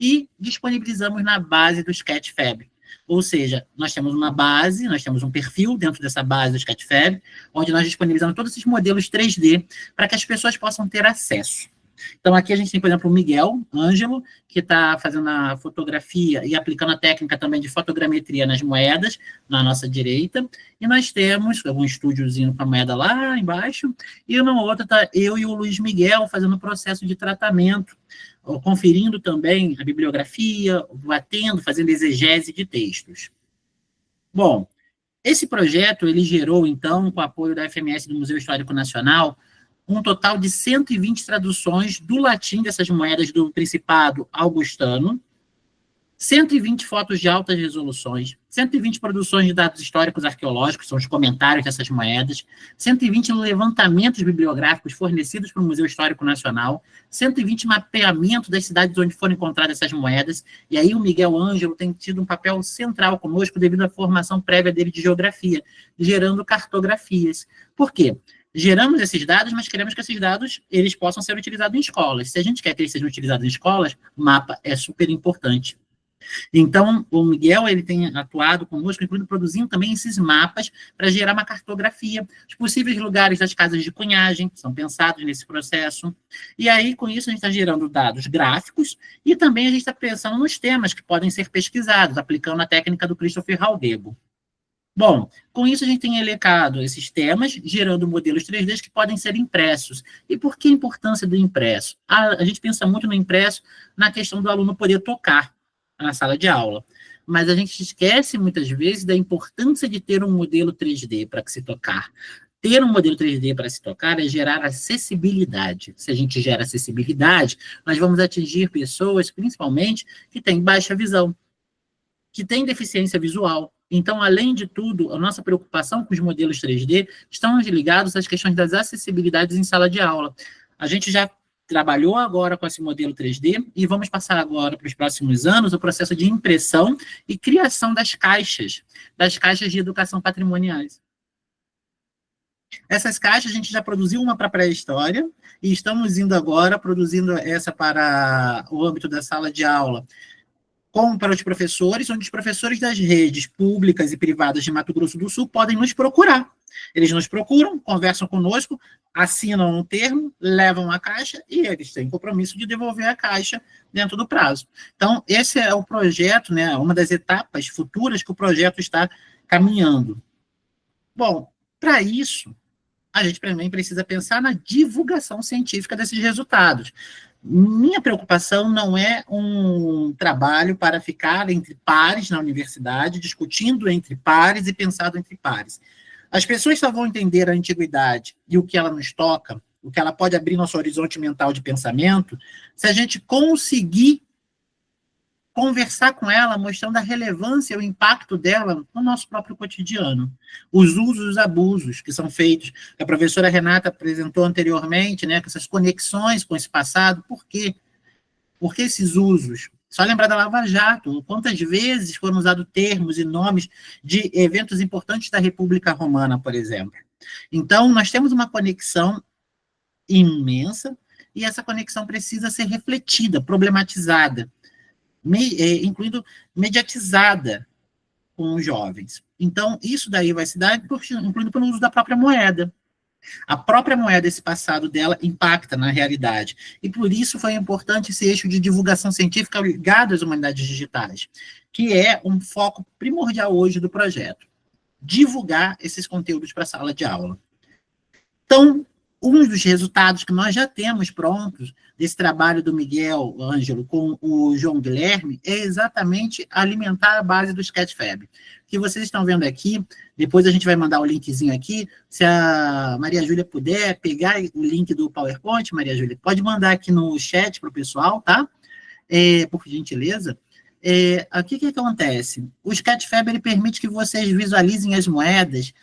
e disponibilizamos na base do Sketchfab. Ou seja, nós temos uma base, nós temos um perfil dentro dessa base do Sketchfab, onde nós disponibilizamos todos esses modelos 3D para que as pessoas possam ter acesso. Então, aqui a gente tem, por exemplo, o Miguel Ângelo, que está fazendo a fotografia e aplicando a técnica também de fotogrametria nas moedas, na nossa direita, e nós temos um estúdiozinho com a moeda lá embaixo, e no outro está eu e o Luiz Miguel fazendo o processo de tratamento, conferindo também a bibliografia, batendo, fazendo exegese de textos. Bom, esse projeto, ele gerou, então, com o apoio da FMS do Museu Histórico Nacional, um total de 120 traduções do latim dessas moedas do Principado augustano, 120 fotos de altas resoluções, 120 produções de dados históricos arqueológicos, são os comentários dessas moedas, 120 levantamentos bibliográficos fornecidos para o Museu Histórico Nacional, 120 mapeamentos das cidades onde foram encontradas essas moedas, e aí o Miguel Ângelo tem tido um papel central conosco devido à formação prévia dele de geografia, gerando cartografias. Por quê? Geramos esses dados, mas queremos que esses dados eles possam ser utilizados em escolas. Se a gente quer que eles sejam utilizados em escolas, mapa é super importante. Então, o Miguel ele tem atuado conosco, incluindo produzindo também esses mapas para gerar uma cartografia. Os possíveis lugares das casas de cunhagem são pensados nesse processo. E aí, com isso, a gente está gerando dados gráficos e também a gente está pensando nos temas que podem ser pesquisados, aplicando a técnica do Christopher Haldebo. Bom, com isso a gente tem elencado esses temas, gerando modelos 3D que podem ser impressos. E por que a importância do impresso? A gente pensa muito no impresso na questão do aluno poder tocar na sala de aula, mas a gente esquece muitas vezes da importância de ter um modelo 3D para se tocar. Ter um modelo 3D para se tocar é gerar acessibilidade. Se a gente gera acessibilidade, nós vamos atingir pessoas, principalmente, que têm baixa visão, que têm deficiência visual. Então, além de tudo, a nossa preocupação com os modelos 3D estão ligados às questões das acessibilidades em sala de aula. A gente já trabalhou agora com esse modelo 3D e vamos passar agora para os próximos anos o processo de impressão e criação das caixas de educação patrimoniais. Essas caixas a gente já produziu uma para a pré-história e estamos indo agora produzindo essa para o âmbito da sala de aula, como para os professores, onde os professores das redes públicas e privadas de Mato Grosso do Sul podem nos procurar. Eles nos procuram, conversam conosco, assinam um termo, levam a caixa e eles têm compromisso de devolver a caixa dentro do prazo. Então, esse é o projeto, né, uma das etapas futuras que o projeto está caminhando. Bom, para isso, a gente também precisa pensar na divulgação científica desses resultados. Minha preocupação não é um trabalho para ficar entre pares na universidade, discutindo entre pares e pensando entre pares. As pessoas só vão entender a antiguidade e o que ela nos toca, o que ela pode abrir nosso horizonte mental de pensamento, se a gente conseguir conversar com ela, mostrando a relevância e o impacto dela no nosso próprio cotidiano. Os usos e os abusos que são feitos, que a professora Renata apresentou anteriormente, né, com essas conexões com esse passado, por quê? Por que esses usos? Só lembrar da Lava Jato, quantas vezes foram usados termos e nomes de eventos importantes da República Romana, por exemplo. Então, nós temos uma conexão imensa, e essa conexão precisa ser refletida, problematizada, incluindo mediatizada com os jovens. Então, isso daí vai se dar incluindo pelo uso da própria moeda. A própria moeda, esse passado dela, impacta na realidade. E por isso foi importante esse eixo de divulgação científica ligado às humanidades digitais, que é um foco primordial hoje do projeto. Divulgar esses conteúdos para a sala de aula. Então, um dos resultados que nós já temos prontos desse trabalho do Miguel Ângelo com o João Guilherme é exatamente alimentar a base do Sketchfab. Que vocês estão vendo aqui, depois a gente vai mandar o linkzinho aqui, se a Maria Júlia puder pegar o link do PowerPoint, Maria Júlia, pode mandar aqui no chat para o pessoal, tá? Por gentileza. O que acontece? O Sketchfab ele permite que vocês visualizem as moedas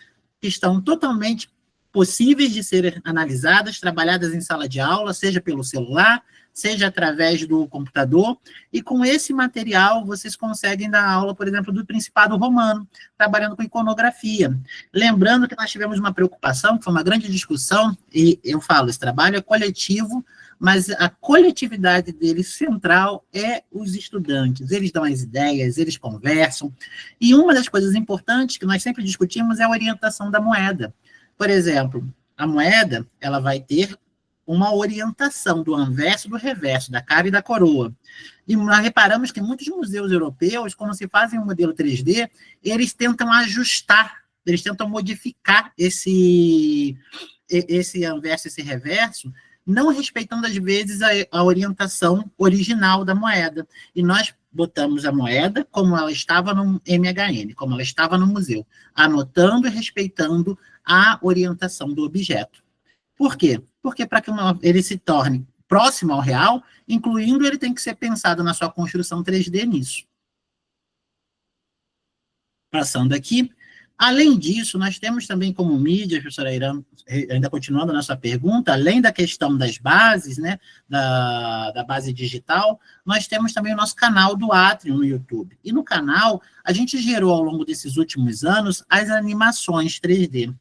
que estão totalmente possíveis de serem analisadas, trabalhadas em sala de aula, seja pelo celular, seja através do computador, e com esse material vocês conseguem dar aula, por exemplo, do Principado Romano, trabalhando com iconografia. Lembrando que nós tivemos uma preocupação, que foi uma grande discussão, e eu falo, esse trabalho é coletivo, mas a coletividade dele central é os estudantes. Eles dão as ideias, eles conversam, e uma das coisas importantes que nós sempre discutimos é a orientação da moeda. Por exemplo, a moeda, ela vai ter uma orientação do anverso e do reverso, da cara e da coroa. E nós reparamos que muitos museus europeus, quando se fazem um modelo 3D, eles tentam ajustar, eles tentam modificar esse anverso, esse reverso, não respeitando, às vezes, a orientação original da moeda. E nós botamos a moeda como ela estava no MHN, como ela estava no museu, anotando e respeitando a orientação do objeto. Por quê? Porque para que ele se torne próximo ao real, incluindo, ele tem que ser pensado na sua construção 3D nisso. Passando aqui. Além disso, nós temos também como mídia, professora Irã, ainda continuando a nossa pergunta, além da questão das bases, né, da base digital, nós temos também o nosso canal do Atrium no YouTube. E no canal, a gente gerou ao longo desses últimos anos as animações 3D.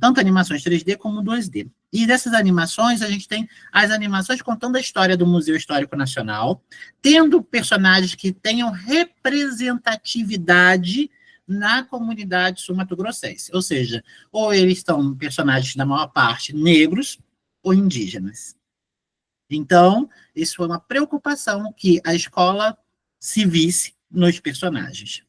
Tanto animações 3D como 2D. E dessas animações, a gente tem as animações contando a história do Museu Histórico Nacional, tendo personagens que tenham representatividade na comunidade sul-mato-grossense. Ou seja, ou eles são personagens, na maior parte, negros ou indígenas. Então, isso foi uma preocupação que a escola se visse nos personagens.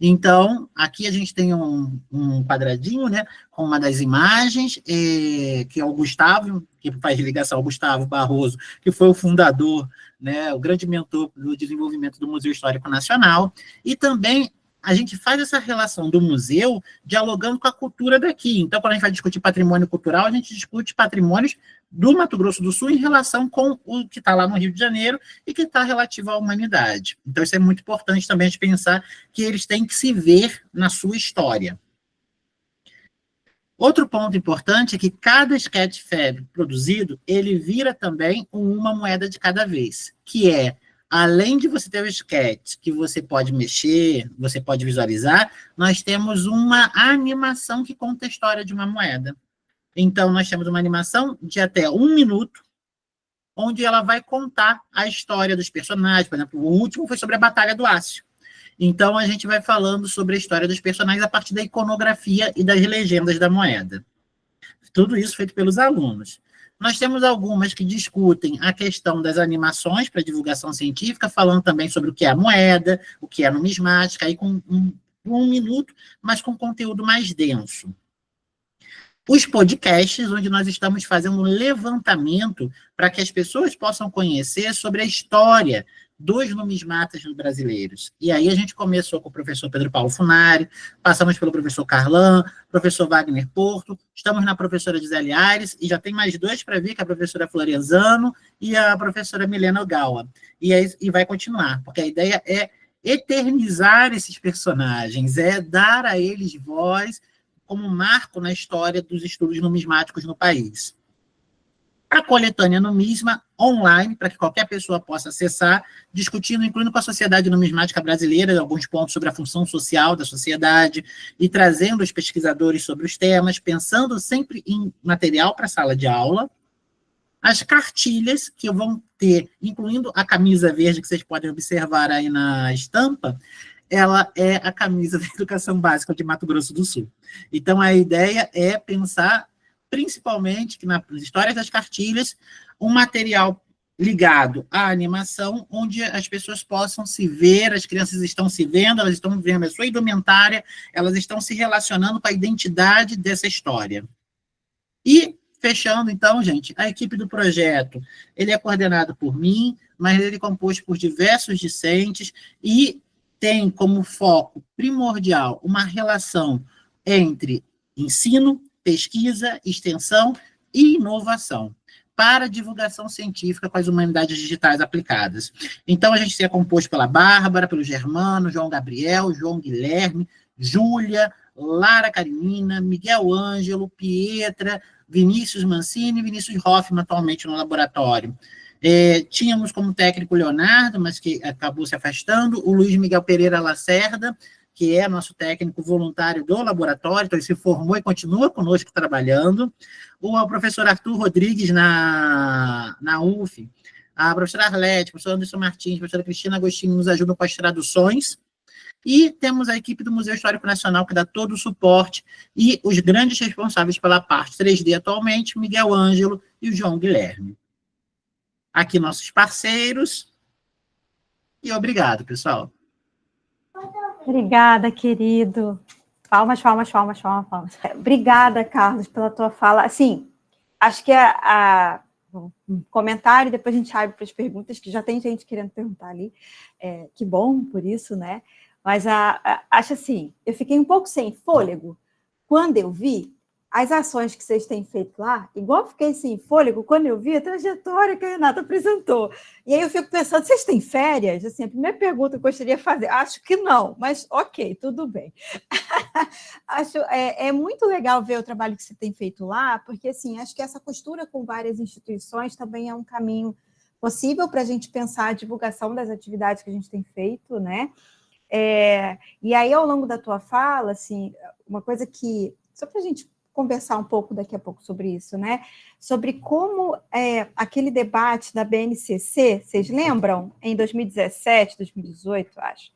Então, aqui a gente tem um quadradinho, né, com uma das imagens, que é o Gustavo, que faz ligação ao Gustavo Barroso, que foi o fundador, né, o grande mentor do desenvolvimento do Museu Histórico Nacional, e também a gente faz essa relação do museu dialogando com a cultura daqui. Então, quando a gente vai discutir patrimônio cultural, a gente discute patrimônios do Mato Grosso do Sul em relação com o que está lá no Rio de Janeiro e que está relativo à humanidade. Então, isso é muito importante também de pensar que eles têm que se ver na sua história. Outro ponto importante é que cada Sketchfab produzido, ele vira também uma moeda de cada vez, que é, além de você ter o sketch, que você pode mexer, você pode visualizar, nós temos uma animação que conta a história de uma moeda. Então, nós temos uma animação de até 1 minuto, onde ela vai contar a história dos personagens. Por exemplo, o último foi sobre a Batalha do Ácio. Então, a gente vai falando sobre a história dos personagens a partir da iconografia e das legendas da moeda. Tudo isso feito pelos alunos. Nós temos algumas que discutem a questão das animações para divulgação científica, falando também sobre o que é a moeda, o que é a numismática, aí com um minuto, mas com conteúdo mais denso. Os podcasts, onde nós estamos fazendo um levantamento para que as pessoas possam conhecer sobre a história dos numismatas brasileiros. E aí a gente começou com o professor Pedro Paulo Funari, passamos pelo professor Carlan, professor Wagner Porto, estamos na professora Gisele Aires, e já tem mais 2 para vir, que é a professora Florenzano e a professora Milena Ogawa. E vai continuar, porque a ideia é eternizar esses personagens, é dar a eles voz como marco na história dos estudos numismáticos no país. A coletânea Numisma online, para que qualquer pessoa possa acessar, discutindo, incluindo com a Sociedade Numismática Brasileira, alguns pontos sobre a função social da sociedade, e trazendo os pesquisadores sobre os temas, pensando sempre em material para a sala de aula. As cartilhas, que vão ter, incluindo a camisa verde, que vocês podem observar aí na estampa, ela é a camisa da Educação Básica de Mato Grosso do Sul. Então, a ideia é pensar principalmente que nas histórias das cartilhas, um material ligado à animação, onde as pessoas possam se ver, as crianças estão se vendo, elas estão vendo a sua indumentária, elas estão se relacionando com a identidade dessa história. E, fechando, então, gente, a equipe do projeto, ele é coordenado por mim, mas ele é composto por diversos discentes e tem como foco primordial uma relação entre ensino, pesquisa, extensão e inovação, para divulgação científica com as humanidades digitais aplicadas. Então, a gente é composto pela Bárbara, pelo Germano, João Gabriel, João Guilherme, Júlia, Lara Karenina, Miguel Ângelo, Pietra, Vinícius Mancini e Vinícius Hoffmann, atualmente no laboratório. Tínhamos como técnico o Leonardo, mas que acabou se afastando, o Luiz Miguel Pereira Lacerda, que é nosso técnico voluntário do laboratório, então ele se formou e continua conosco trabalhando, o professor Arthur Rodrigues na UF, a professora Arlete, o professor Anderson Martins, a professora Cristina Agostinho nos ajudam com as traduções, e temos a equipe do Museu Histórico Nacional que dá todo o suporte, e os grandes responsáveis pela parte 3D atualmente, Miguel Ângelo e o João Guilherme. Aqui nossos parceiros, e obrigado, pessoal. Obrigada, querido. Palmas, palmas, palmas, palmas, palmas. Obrigada, Carlos, pela tua fala. Assim, acho que um comentário, depois a gente abre para as perguntas, que já tem gente querendo perguntar ali. Que bom por isso, né? Mas acho assim, eu fiquei um pouco sem fôlego quando eu vi as ações que vocês têm feito lá, igual eu fiquei sem fôlego quando eu vi a trajetória que a Renata apresentou. E aí eu fico pensando, vocês têm férias? Assim, a primeira pergunta que eu gostaria de fazer, acho que não, mas ok, tudo bem. Acho muito legal ver o trabalho que você tem feito lá, porque assim, acho que essa costura com várias instituições também é um caminho possível para a gente pensar a divulgação das atividades que a gente tem feito, né? E aí, ao longo da tua fala, assim, uma coisa que, só para a gente conversar um pouco daqui a pouco sobre isso, né? Sobre como aquele debate da BNCC, vocês lembram? Em 2017, 2018, acho,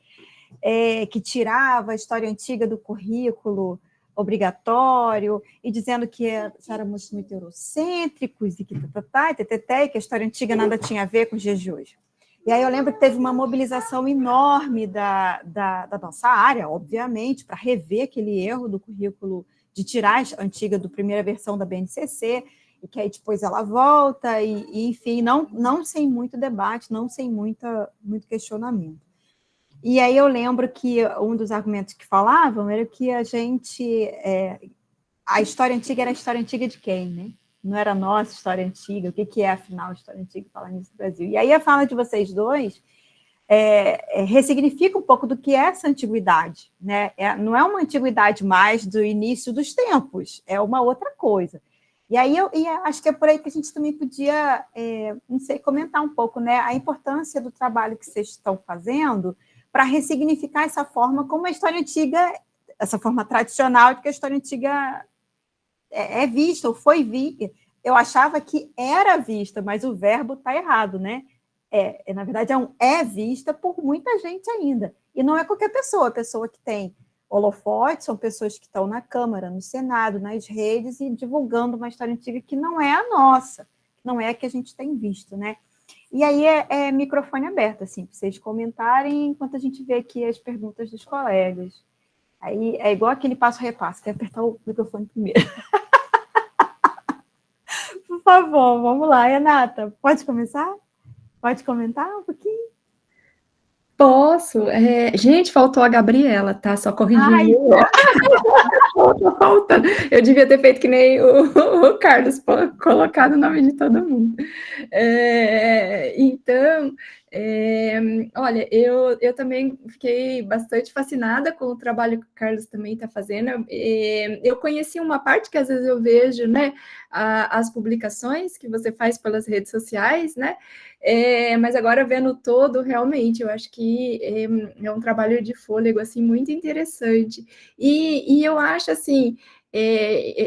que tirava a história antiga do currículo obrigatório e dizendo que éramos muito eurocêntricos e que que a história antiga nada tinha a ver com os dias de hoje. E aí eu lembro que teve uma mobilização enorme da nossa área, obviamente, para rever aquele erro do currículo de tirar a antiga do primeira versão da BNCC, e que aí depois ela volta, e enfim, não sem muito debate, não sem muito questionamento. E aí eu lembro que um dos argumentos que falavam era que a história antiga era a história antiga de quem, né? Não era a nossa história antiga, o que é, afinal, a história antiga falando nisso no Brasil. E aí a fala de vocês dois ressignifica um pouco do que é essa antiguidade, né? Não é uma antiguidade mais do início dos tempos, é uma outra coisa. E aí eu acho que é por aí que a gente também podia, não sei, comentar um pouco, né? A importância do trabalho que vocês estão fazendo para ressignificar essa forma como a história antiga, essa forma tradicional de que a história antiga é vista, ou foi vista. Eu achava que era vista, mas o verbo está errado, né? Na verdade, é vista por muita gente ainda. E não é qualquer pessoa, pessoa que tem holofote, são pessoas que estão na Câmara, no Senado, nas redes, e divulgando uma história antiga que não é a nossa, que não é a que a gente tem visto, né? E aí microfone aberto, assim, para vocês comentarem enquanto a gente vê aqui as perguntas dos colegas. Aí é igual aquele passo-repasso, que é apertar o microfone primeiro. Por favor, vamos lá, Renata, pode começar? Pode comentar um pouquinho? Posso. Gente, faltou a Gabriela, tá? Só corrigindo. Falta. Eu devia ter feito que nem o Carlos, colocado o nome de todo mundo. Então, olha, eu também fiquei bastante fascinada com o trabalho que o Carlos também está fazendo. Eu conheci uma parte que às vezes eu vejo, né, as publicações que você faz pelas redes sociais, né? Mas agora vendo todo, realmente, eu acho que é um trabalho de fôlego assim muito interessante. E eu acho assim,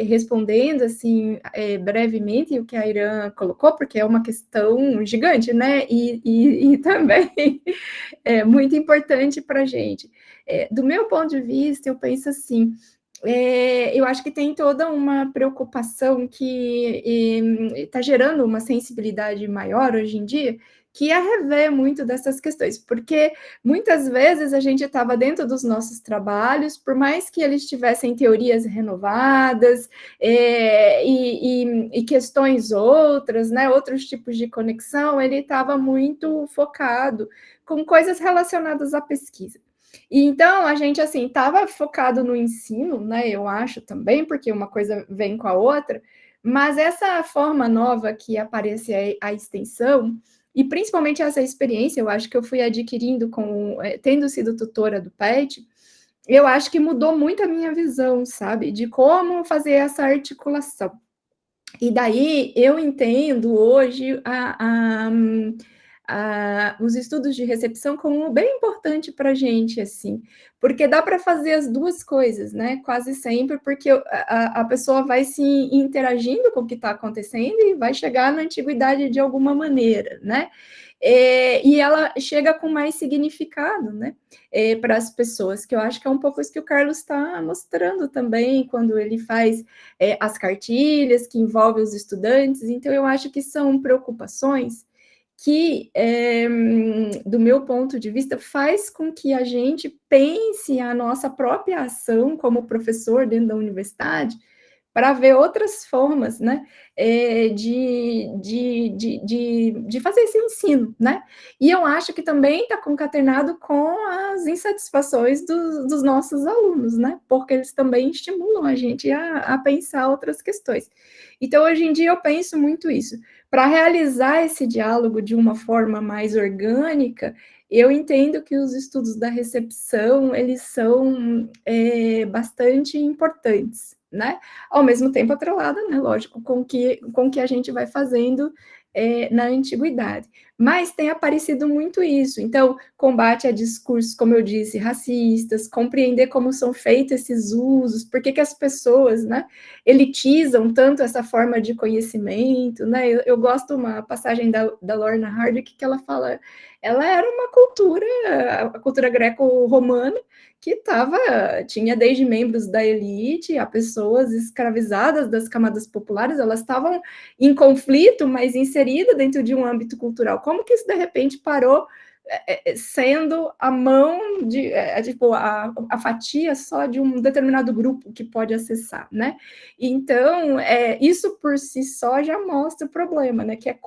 respondendo assim brevemente o que a Irã colocou, porque é uma questão gigante, né? E também é muito importante para a gente. Do meu ponto de vista, eu penso assim. Eu acho que tem toda uma preocupação que está gerando uma sensibilidade maior hoje em dia, que é rever muito dessas questões, porque muitas vezes a gente estava dentro dos nossos trabalhos, por mais que eles tivessem teorias renovadas e questões outras, né, outros tipos de conexão, ele estava muito focado com coisas relacionadas à pesquisa. E então a gente assim estava focado no ensino, né? Eu acho também, porque uma coisa vem com a outra, Mas essa forma nova que aparece a extensão, e principalmente essa experiência, eu acho que eu fui adquirindo tendo sido tutora do PET, eu acho que mudou muito a minha visão, sabe, de como fazer essa articulação. E daí eu entendo hoje os estudos de recepção como bem importante para a gente, assim, porque dá para fazer as duas coisas, né? Quase sempre, porque a pessoa vai se interagindo com o que está acontecendo e vai chegar na antiguidade de alguma maneira, né? E ela chega com mais significado, né, para as pessoas, que eu acho que é um pouco isso que o Carlos está mostrando também, quando ele faz as cartilhas que envolvem os estudantes. Então, eu acho que são preocupações que, do meu ponto de vista, faz com que a gente pense a nossa própria ação como professor dentro da universidade, para ver outras formas, né, de fazer esse ensino, né? E eu acho que também está concatenado com as insatisfações dos nossos alunos, né? Porque eles também estimulam a gente a pensar outras questões. Então, hoje em dia, eu penso muito isso. Para realizar esse diálogo de uma forma mais orgânica, eu entendo que os estudos da recepção, eles são bastante importantes, né? Ao mesmo tempo atrelada, né, lógico, com que a gente vai fazendo na antiguidade. Mas tem aparecido muito isso. Então, combate a discursos, como eu disse, racistas, compreender como são feitos esses usos, por que as pessoas, né, elitizam tanto essa forma de conhecimento, né? Eu gosto uma passagem da Lorna Hardwick que ela fala, ela era uma cultura, a cultura greco-romana, que tinha desde membros da elite a pessoas escravizadas das camadas populares, elas estavam em conflito, mas inseridas dentro de um âmbito cultural. Como que isso, de repente, parou sendo a mão, tipo, a fatia só de um determinado grupo que pode acessar, né? Então, isso por si só já mostra o problema, né? Que é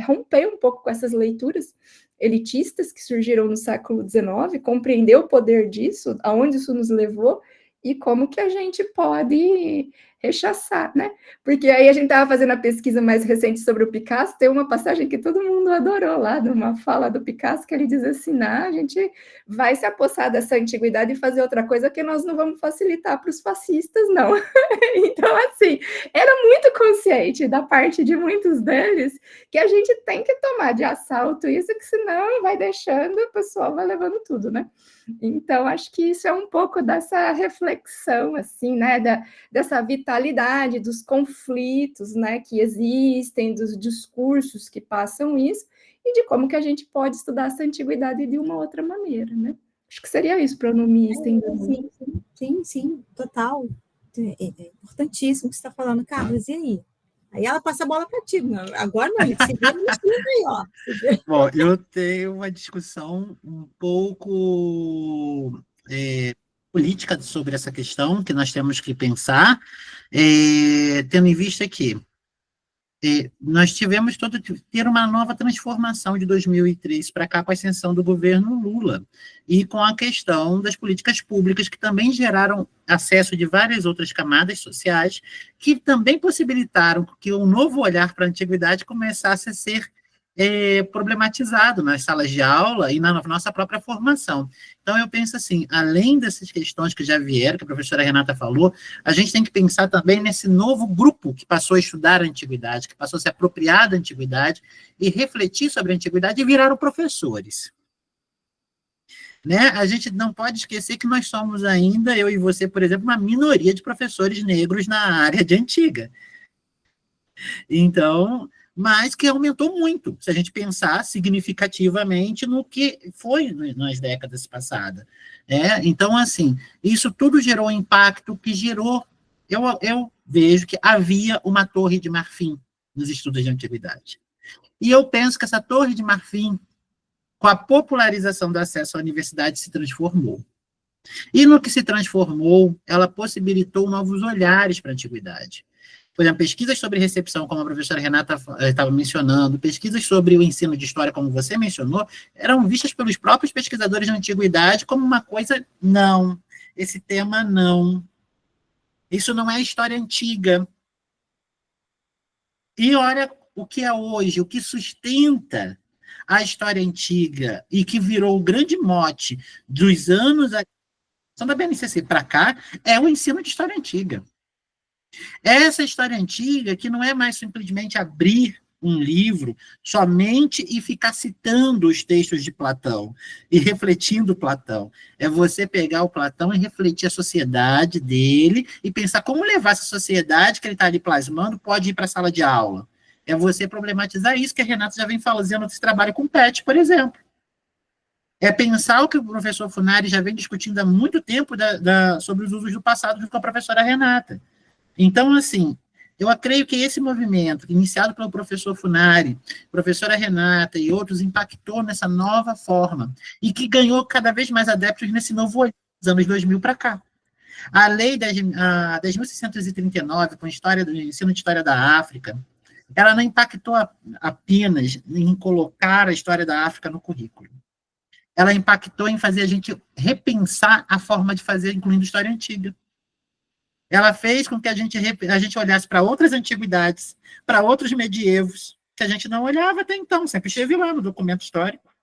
romper um pouco com essas leituras elitistas que surgiram no século XIX, compreender o poder disso, aonde isso nos levou e como que a gente pode rechaçar, né? Porque aí a gente estava fazendo a pesquisa mais recente sobre o Picasso, tem uma passagem que todo mundo adorou lá, de uma fala do Picasso, que ele diz assim, a gente vai se apossar dessa antiguidade e fazer outra coisa que nós não vamos facilitar para os fascistas, não. Então, assim, era muito consciente da parte de muitos deles que a gente tem que tomar de assalto isso, que senão vai deixando, o pessoal vai levando tudo, né? Então, acho que isso é um pouco dessa reflexão, assim, né, dessa vitalidade, dos conflitos, né, que existem, dos discursos que passam isso, e de como que a gente pode estudar essa antiguidade de uma outra maneira, né? Acho que seria isso, para não me estender muito. Sim, total. É importantíssimo o que você está falando, Carlos, e aí? Aí ela passa a bola para ti. Agora não, se vê no estudo aí, ó. Bom, eu tenho uma discussão um pouco política sobre essa questão, que nós temos que pensar, tendo em vista que nós tivemos ter uma nova transformação de 2003 para cá com a ascensão do governo Lula e com a questão das políticas públicas que também geraram acesso de várias outras camadas sociais que também possibilitaram que um novo olhar para a antiguidade começasse a ser problematizado nas salas de aula e na nossa própria formação. Então, eu penso assim, além dessas questões que já vieram, que a professora Renata falou, a gente tem que pensar também nesse novo grupo que passou a estudar a antiguidade, que passou a se apropriar da antiguidade e refletir sobre a antiguidade e viraram professores. Né? A gente não pode esquecer que nós somos ainda, eu e você, por exemplo, uma minoria de professores negros na área de antiga. Então, mas que aumentou muito, se a gente pensar significativamente no que foi nas décadas passadas. Então, assim, isso tudo gerou um impacto que gerou... Eu vejo que havia uma torre de marfim nos estudos de antiguidade. E eu penso que essa torre de marfim, com a popularização do acesso à universidade, se transformou. E no que se transformou, ela possibilitou novos olhares para a antiguidade. Por exemplo, pesquisas sobre recepção, como a professora Renata estava mencionando, pesquisas sobre o ensino de história, como você mencionou, eram vistas pelos próprios pesquisadores da antiguidade como uma coisa, não, esse tema não. Isso não é história antiga. E olha o que é hoje, o que sustenta a história antiga e que virou o grande mote dos anos da BNCC para cá é o ensino de história antiga. Essa história antiga que não é mais simplesmente abrir um livro somente e ficar citando os textos de Platão e refletindo Platão. É você pegar o Platão e refletir a sociedade dele e pensar como levar essa sociedade que ele está ali plasmando pode ir para a sala de aula. É você problematizar isso que a Renata já vem fazendo esse trabalho com o PET, por exemplo. É pensar o que o professor Funari já vem discutindo há muito tempo sobre os usos do passado junto com a professora Renata. Então, assim, eu creio que esse movimento, iniciado pelo professor Funari, professora Renata e outros, impactou nessa nova forma e que ganhou cada vez mais adeptos nesse novo olhar, dos anos 2000 para cá. A Lei 10.639, com a história do ensino de história da África, ela não impactou apenas em colocar a história da África no currículo. Ela impactou em fazer a gente repensar a forma de fazer, incluindo história antiga. Ela fez com que a gente olhasse para outras antiguidades, para outros medievos, que a gente não olhava até então, sempre esteve lá no documento histórico,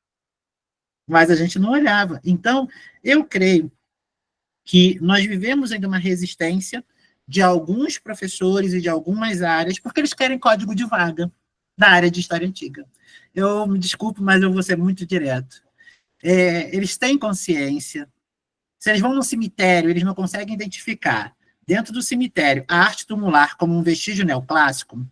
mas a gente não olhava. Então, eu creio que nós vivemos ainda uma resistência de alguns professores e de algumas áreas, porque eles querem código de vaga da área de história antiga. Eu me desculpo, mas eu vou ser muito direto. Eles têm consciência. Se eles vão no cemitério, eles não conseguem identificar dentro do cemitério a arte tumular como um vestígio neoclássico.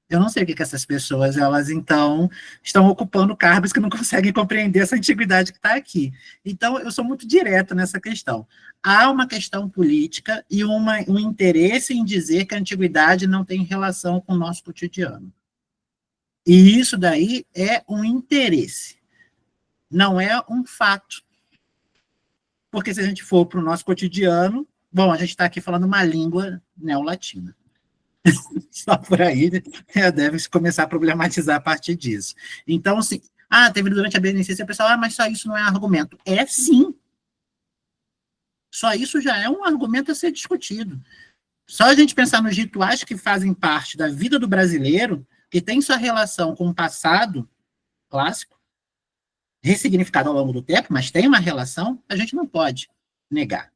Eu não sei o que essas pessoas, elas, então, estão ocupando cargos que não conseguem compreender essa antiguidade que está aqui. Então, eu sou muito direto nessa questão. Há uma questão política e um interesse em dizer que a antiguidade não tem relação com o nosso cotidiano. E isso daí é um interesse, não é um fato. Porque se a gente for para o nosso cotidiano, bom, a gente está aqui falando uma língua neolatina. Só por aí deve começar a problematizar a partir disso. Então, assim, teve durante a BNCC, o pessoal, mas só isso não é argumento. É sim. Só isso já é um argumento a ser discutido. Só a gente pensar nos rituais que fazem parte da vida do brasileiro, que tem sua relação com o passado clássico, ressignificado ao longo do tempo, mas tem uma relação, a gente não pode negar.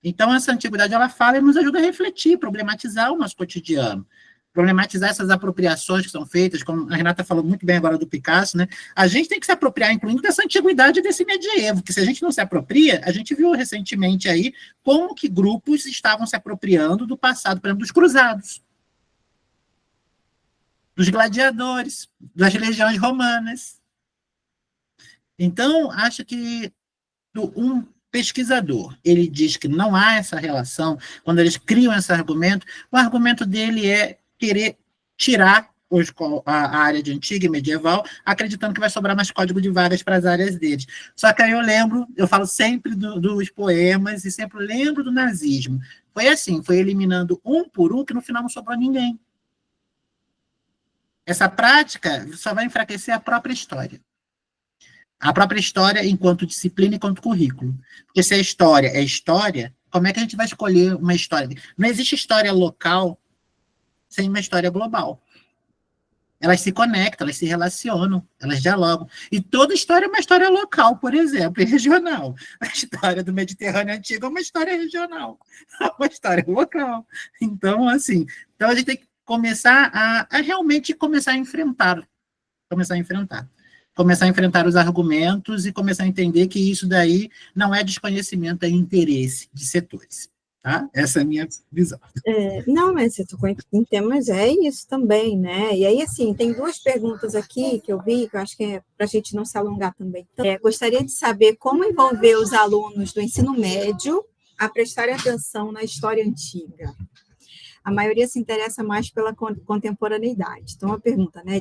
Então, essa antiguidade, ela fala e nos ajuda a refletir, problematizar o nosso cotidiano, problematizar essas apropriações que são feitas, como a Renata falou muito bem agora do Picasso, né? A gente tem que se apropriar, incluindo dessa antiguidade e desse medievo, porque se a gente não se apropria, a gente viu recentemente aí como que grupos estavam se apropriando do passado, por exemplo, dos cruzados, dos gladiadores, das legiões romanas. Então, acho que um pesquisador, ele diz que não há essa relação, quando eles criam esse argumento, o argumento dele é querer tirar a área de antiga e medieval, acreditando que vai sobrar mais código de vagas para as áreas deles. Só que aí eu falo sempre dos poemas e sempre lembro do nazismo. Foi assim, foi eliminando um por um, que no final não sobrou ninguém. Essa prática só vai enfraquecer a própria história. A própria história enquanto disciplina e enquanto currículo. Porque se a história é história, como é que a gente vai escolher uma história? Não existe história local sem uma história global. Elas se conectam, elas se relacionam, elas dialogam. E toda história é uma história local, por exemplo, e regional. A história do Mediterrâneo Antigo é uma história regional, é uma história local. Então, assim, a gente tem que começar a realmente começar a enfrentar os argumentos e começar a entender que isso daí não é desconhecimento, é interesse de setores. Tá? Essa é a minha visão. Não, mas você tocou em temas, é isso também, né? E aí, assim, tem duas perguntas aqui que eu vi, que eu acho que é para a gente não se alongar também. Então, gostaria de saber como envolver os alunos do ensino médio a prestarem atenção na história antiga. A maioria se interessa mais pela contemporaneidade. Então, a pergunta, né?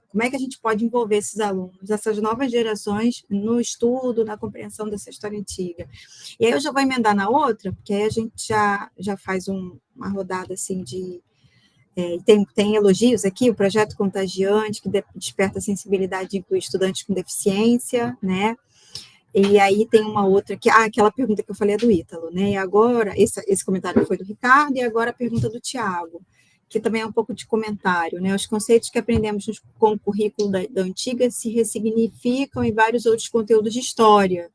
Como é que a gente pode envolver esses alunos, essas novas gerações, no estudo, na compreensão dessa história antiga? E aí eu já vou emendar na outra, porque aí a gente já faz uma rodada assim de... tem elogios aqui, o projeto Contagiante, que desperta a sensibilidade de incluir estudantes com deficiência, né? E aí tem uma outra, aquela pergunta que eu falei é do Ítalo, né? E agora, esse comentário foi do Ricardo, e agora a pergunta do Tiago, que também é um pouco de comentário, né? Os conceitos que aprendemos com o currículo da antiga se ressignificam em vários outros conteúdos de história.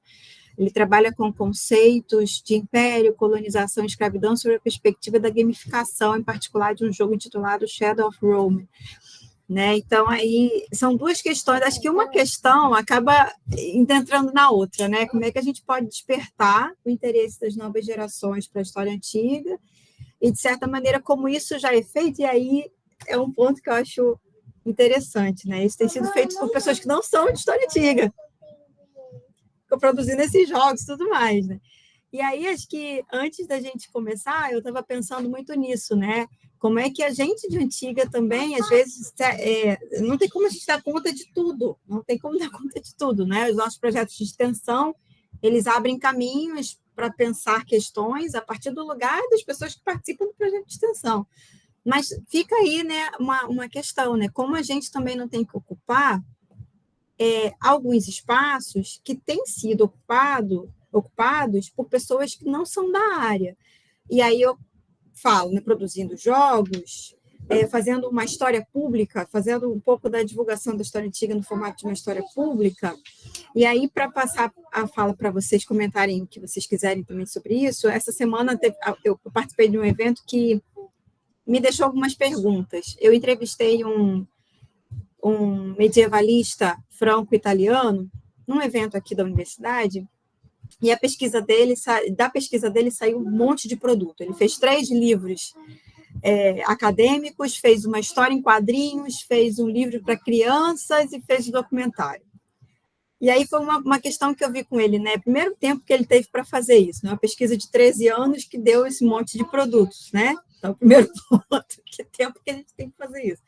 Ele trabalha com conceitos de império, colonização e escravidão sobre a perspectiva da gamificação, em particular de um jogo intitulado Shadow of Rome. Né? Então, aí são duas questões, acho que uma questão acaba entrando na outra, né? Como é que a gente pode despertar o interesse das novas gerações para a história antiga e, de certa maneira, como isso já é feito, e aí é um ponto que eu acho interessante, né? Isso tem sido feito por pessoas que não são de história antiga, ficam produzindo esses jogos e tudo mais, né? E aí, acho que antes da gente começar, eu estava pensando muito nisso, né? Como é que a gente de antiga também, às vezes, não tem como a gente dar conta de tudo, não tem como dar conta de tudo, né? Os nossos projetos de extensão, eles abrem caminhos para pensar questões a partir do lugar das pessoas que participam do projeto de extensão. Mas fica aí, né, uma questão, né? Como a gente também não tem que ocupar alguns espaços que têm sido ocupados por pessoas que não são da área. E aí eu falo, né, produzindo jogos, fazendo uma história pública, fazendo um pouco da divulgação da história antiga no formato de uma história pública. E aí, para passar a fala para vocês comentarem o que vocês quiserem também sobre isso, essa semana eu participei de um evento que me deixou algumas perguntas. Eu entrevistei um medievalista franco-italiano num evento aqui da universidade, e da pesquisa dele saiu um monte de produto. Ele fez 3 livros acadêmicos, fez uma história em quadrinhos, fez um livro para crianças e fez um documentário. E aí foi uma questão que eu vi com ele, né? Primeiro tempo que ele teve para fazer isso, né? Uma pesquisa de 13 anos que deu esse monte de produtos, né? Então, primeiro ponto, que tempo que a gente tem que fazer isso.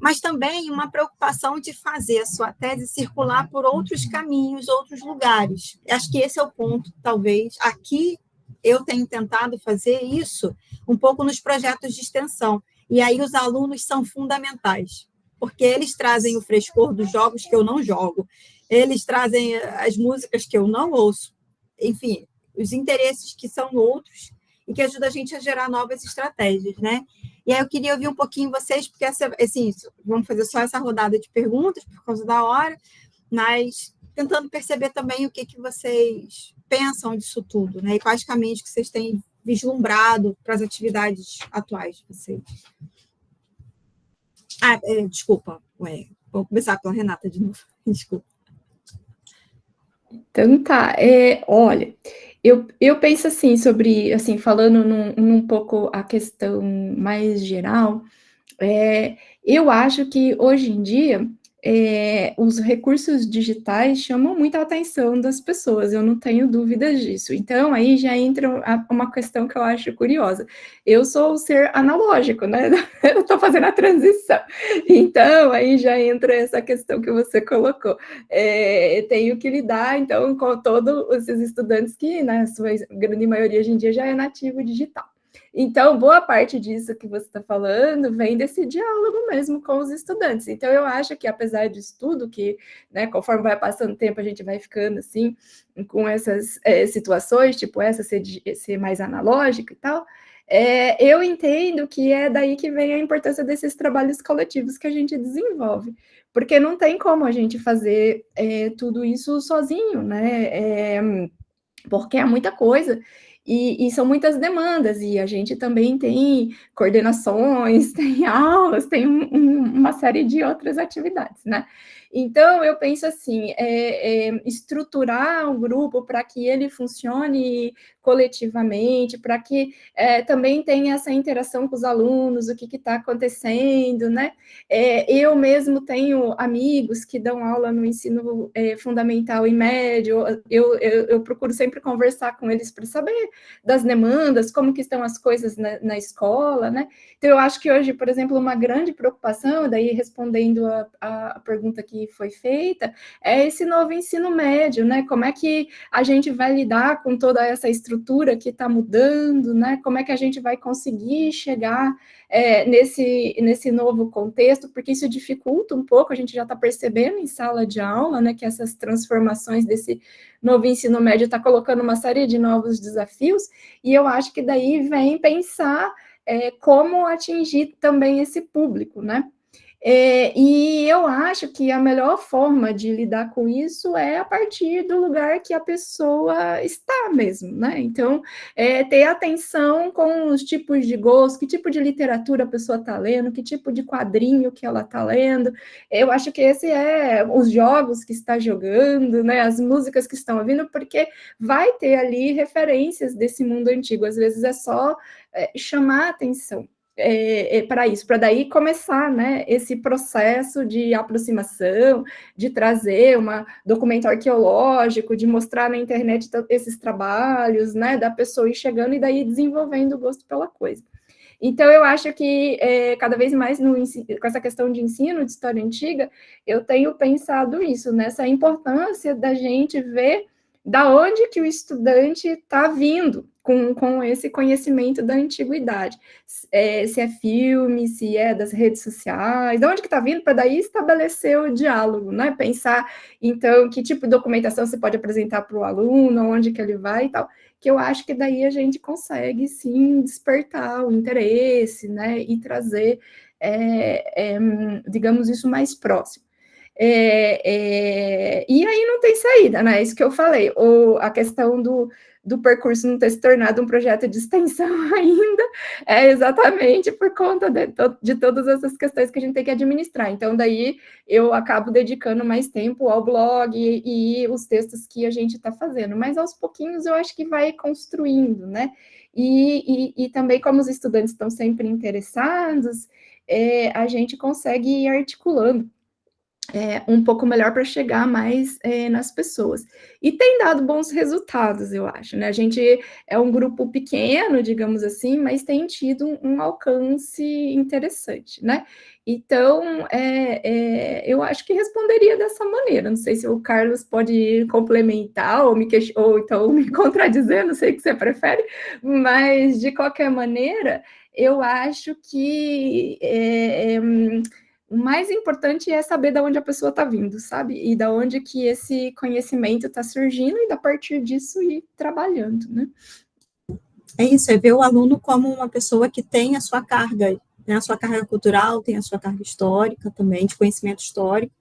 Mas também uma preocupação de fazer a sua tese circular por outros caminhos, outros lugares. Acho que esse é o ponto, talvez. Aqui eu tenho tentado fazer isso um pouco nos projetos de extensão. E aí os alunos são fundamentais, porque eles trazem o frescor dos jogos que eu não jogo, eles trazem as músicas que eu não ouço, enfim, os interesses que são outros e que ajudam a gente a gerar novas estratégias, né? E aí eu queria ouvir um pouquinho vocês, porque assim, vamos fazer só essa rodada de perguntas por causa da hora, mas tentando perceber também o que vocês pensam disso tudo, né? E quais caminhos que vocês têm vislumbrado para as atividades atuais de vocês. Desculpa, vou começar pela Renata de novo, desculpa. Então tá, olha, eu penso assim sobre, assim, falando num pouco a questão mais geral, eu acho que hoje em dia os recursos digitais chamam muita atenção das pessoas, eu não tenho dúvidas disso. Então, aí já entra uma questão que eu acho curiosa. Eu sou o ser analógico, né? Eu estou fazendo a transição. Então, aí já entra essa questão que você colocou. Tenho que lidar, então, com todos esses estudantes que, na sua grande maioria, hoje em dia, já é nativo digital. Então, boa parte disso que você está falando vem desse diálogo mesmo com os estudantes. Então, eu acho que, apesar disso tudo, que, né, conforme vai passando o tempo, a gente vai ficando, assim, com essas situações, tipo essa ser mais analógica e tal, eu entendo que é daí que vem a importância desses trabalhos coletivos que a gente desenvolve, porque não tem como a gente fazer tudo isso sozinho, né? Porque é muita coisa. E são muitas demandas, e a gente também tem coordenações, tem aulas, tem uma série de outras atividades, né? Então, eu penso assim, estruturar o grupo para que ele funcione coletivamente, para que também tenha essa interação com os alunos, o que está acontecendo, né? Eu mesmo tenho amigos que dão aula no ensino fundamental e médio, eu procuro sempre conversar com eles para saber das demandas, como que estão as coisas na escola, né? Então, eu acho que hoje, por exemplo, uma grande preocupação, daí respondendo a pergunta que foi feita, é esse novo ensino médio, né? Como é que a gente vai lidar com toda essa estrutura que está mudando, né? Como é que a gente vai conseguir chegar nesse novo contexto, porque isso dificulta um pouco, a gente já está percebendo em sala de aula, né, que essas transformações desse novo ensino médio está colocando uma série de novos desafios, e eu acho que daí vem pensar como atingir também esse público, né? E eu acho que a melhor forma de lidar com isso é a partir do lugar que a pessoa está mesmo, né? Então, ter atenção com os tipos de gosto, que tipo de literatura a pessoa está lendo, que tipo de quadrinho que ela está lendo. Eu acho que esse é os jogos que está jogando, né? As músicas que estão ouvindo, porque vai ter ali referências desse mundo antigo. Às vezes é só chamar a atenção para isso, para daí começar, né, esse processo de aproximação, de trazer um documento arqueológico, de mostrar na internet esses trabalhos, né, da pessoa ir chegando e daí desenvolvendo o gosto pela coisa. Então, eu acho que cada vez mais com essa questão de ensino de história antiga, eu tenho pensado isso, nessa importância da gente ver da onde que o estudante está vindo com esse conhecimento da antiguidade. Se é filme, se é das redes sociais, de onde que está vindo, para daí estabelecer o diálogo, né? Pensar, então, que tipo de documentação você pode apresentar para o aluno, onde que ele vai e tal, que eu acho que daí a gente consegue, sim, despertar o interesse, né? E trazer, digamos, isso mais próximo. E aí não tem saída, né? Isso que eu falei, a questão do percurso não ter se tornado um projeto de extensão ainda, é exatamente por conta de todas essas questões que a gente tem que administrar. Então, daí eu acabo dedicando mais tempo ao blog e os textos que a gente está fazendo, mas aos pouquinhos eu acho que vai construindo, né? E também, como os estudantes estão sempre interessados, a gente consegue ir articulando um pouco melhor para chegar mais nas pessoas. E tem dado bons resultados, eu acho, né? A gente é um grupo pequeno, digamos assim, mas tem tido um alcance interessante, né? Então, eu acho que responderia dessa maneira. Não sei se o Carlos pode complementar ou então me contradizer, não sei o que você prefere, mas, de qualquer maneira, eu acho que o mais importante é saber de onde a pessoa está vindo, sabe? E da onde que esse conhecimento está surgindo e, a partir disso, ir trabalhando, né? É isso, é ver o aluno como uma pessoa que tem a sua carga, né? A sua carga cultural, tem a sua carga histórica também, de conhecimento histórico.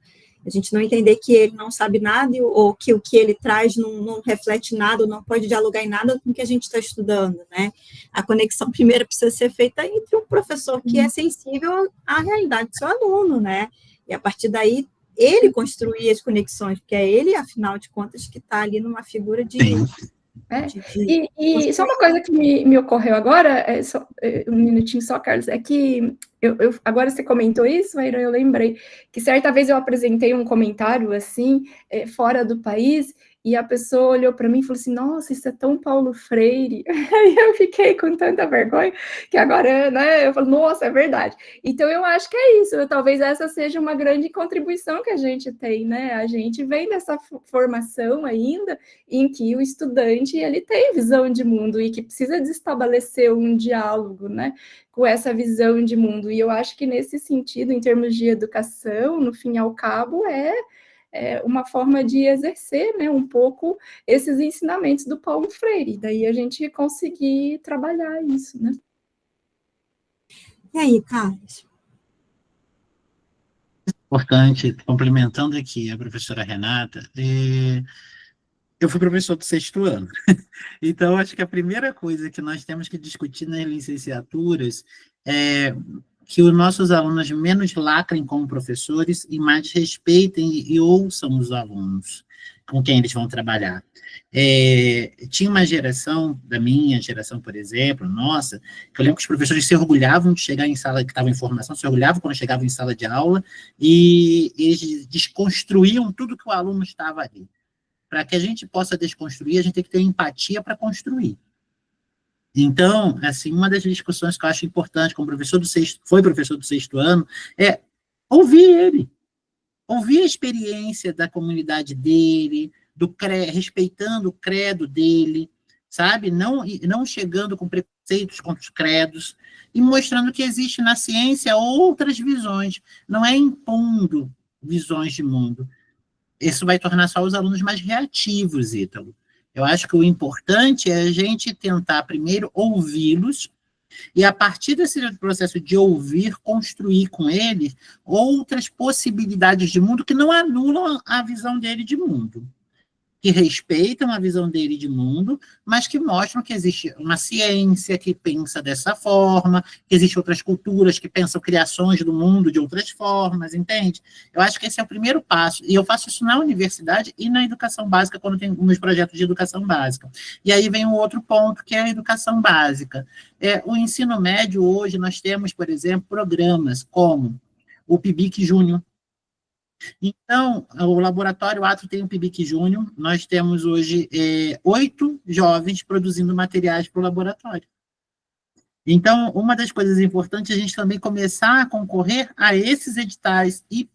A gente não entender que ele não sabe nada ou que o que ele traz não reflete nada, ou não pode dialogar em nada com o que a gente está estudando, né? A conexão primeiro precisa ser feita entre um professor que é sensível à realidade do seu aluno, né? E a partir daí ele construir as conexões, porque é ele, afinal de contas, que está ali numa figura de... E só uma coisa que me ocorreu agora, um minutinho só, Carlos, é que agora você comentou isso, Aira, eu lembrei que certa vez eu apresentei um comentário assim, fora do país, e a pessoa olhou para mim e falou assim, nossa, isso é tão Paulo Freire. Aí eu fiquei com tanta vergonha, que agora, né, eu falo, nossa, é verdade. Então eu acho que é isso, talvez essa seja uma grande contribuição que a gente tem, né? A gente vem dessa formação ainda, em que o estudante, ele tem visão de mundo, e que precisa de estabelecer um diálogo, né, com essa visão de mundo. E eu acho que nesse sentido, em termos de educação, no fim e ao cabo, é uma forma de exercer, né, um pouco esses ensinamentos do Paulo Freire, daí a gente conseguir trabalhar isso, né? E aí, Carlos? Importante, complementando aqui a professora Renata, eu fui professor do 6º ano, então acho que a primeira coisa que nós temos que discutir nas licenciaturas é que os nossos alunos menos lacrem como professores e mais respeitem e ouçam os alunos com quem eles vão trabalhar. Tinha uma geração, da minha geração, por exemplo, nossa, que eu lembro que os professores se orgulhavam de chegar em sala que estava em formação, se orgulhavam quando chegavam em sala de aula, e eles desconstruíam tudo que o aluno estava ali. Para que a gente possa desconstruir, a gente tem que ter empatia para construir. Então, assim, uma das discussões que eu acho importante, como foi professor do 6º ano, é ouvir ele, ouvir a experiência da comunidade dele, respeitando o credo dele, sabe? Não chegando com preconceitos contra os credos, e mostrando que existe na ciência outras visões, não é impondo visões de mundo. Isso vai tornar só os alunos mais reativos, Ítalo. Eu acho que o importante é a gente tentar primeiro ouvi-los, E, a partir desse processo de ouvir, construir com ele outras possibilidades de mundo que não anulam a visão dele de mundo, que respeitam a visão dele de mundo, mas que mostram que existe uma ciência que pensa dessa forma, que existem outras culturas que pensam criações do mundo de outras formas, entende? Eu acho que esse é o primeiro passo, e eu faço isso na universidade e na educação básica, quando tem meus projetos de educação básica. E aí vem um outro ponto, que é a educação básica. O ensino médio, hoje, nós temos, por exemplo, programas como o PIBIC Júnior. Então, o Laboratório Atro tem o PIBIC Júnior, nós temos hoje 8 jovens produzindo materiais para o laboratório. Então, uma das coisas importantes é a gente também começar a concorrer a esses editais e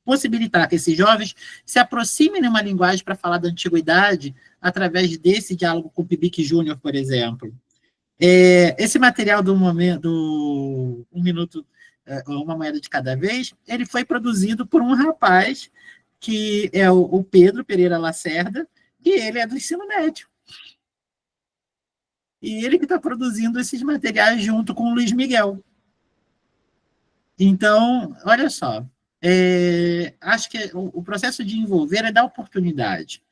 possibilitar que esses jovens se aproximem de uma linguagem para falar da antiguidade através desse diálogo com o PIBIC Júnior, por exemplo. Esse material do Um Minuto, Uma Moeda de Cada Vez, ele foi produzido por um rapaz que é o Pedro Pereira Lacerda, que ele é do ensino médio. E ele que está produzindo esses materiais junto com o Luiz Miguel. Então, olha só, acho que o processo de envolver é dar oportunidade,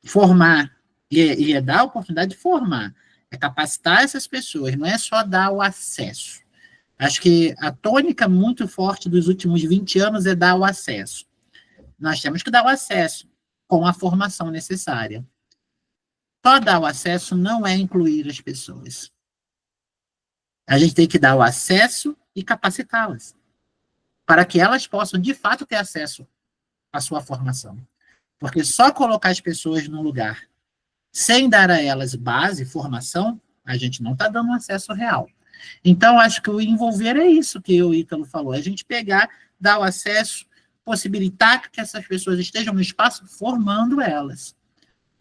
formar, e é dar a oportunidade de formar, é capacitar essas pessoas, não é só dar o acesso. Acho que a tônica muito forte dos últimos 20 anos é dar o acesso. Nós temos que dar o acesso com a formação necessária. Só dar o acesso não é incluir as pessoas. A gente tem que dar o acesso e capacitá-las, para que elas possam, de fato, ter acesso à sua formação. Porque só colocar as pessoas num lugar sem dar a elas base, formação, a gente não está dando um acesso real. Então, acho que o envolver é isso que o Ítalo falou, a gente pegar, dar o acesso, possibilitar que essas pessoas estejam no espaço, formando elas,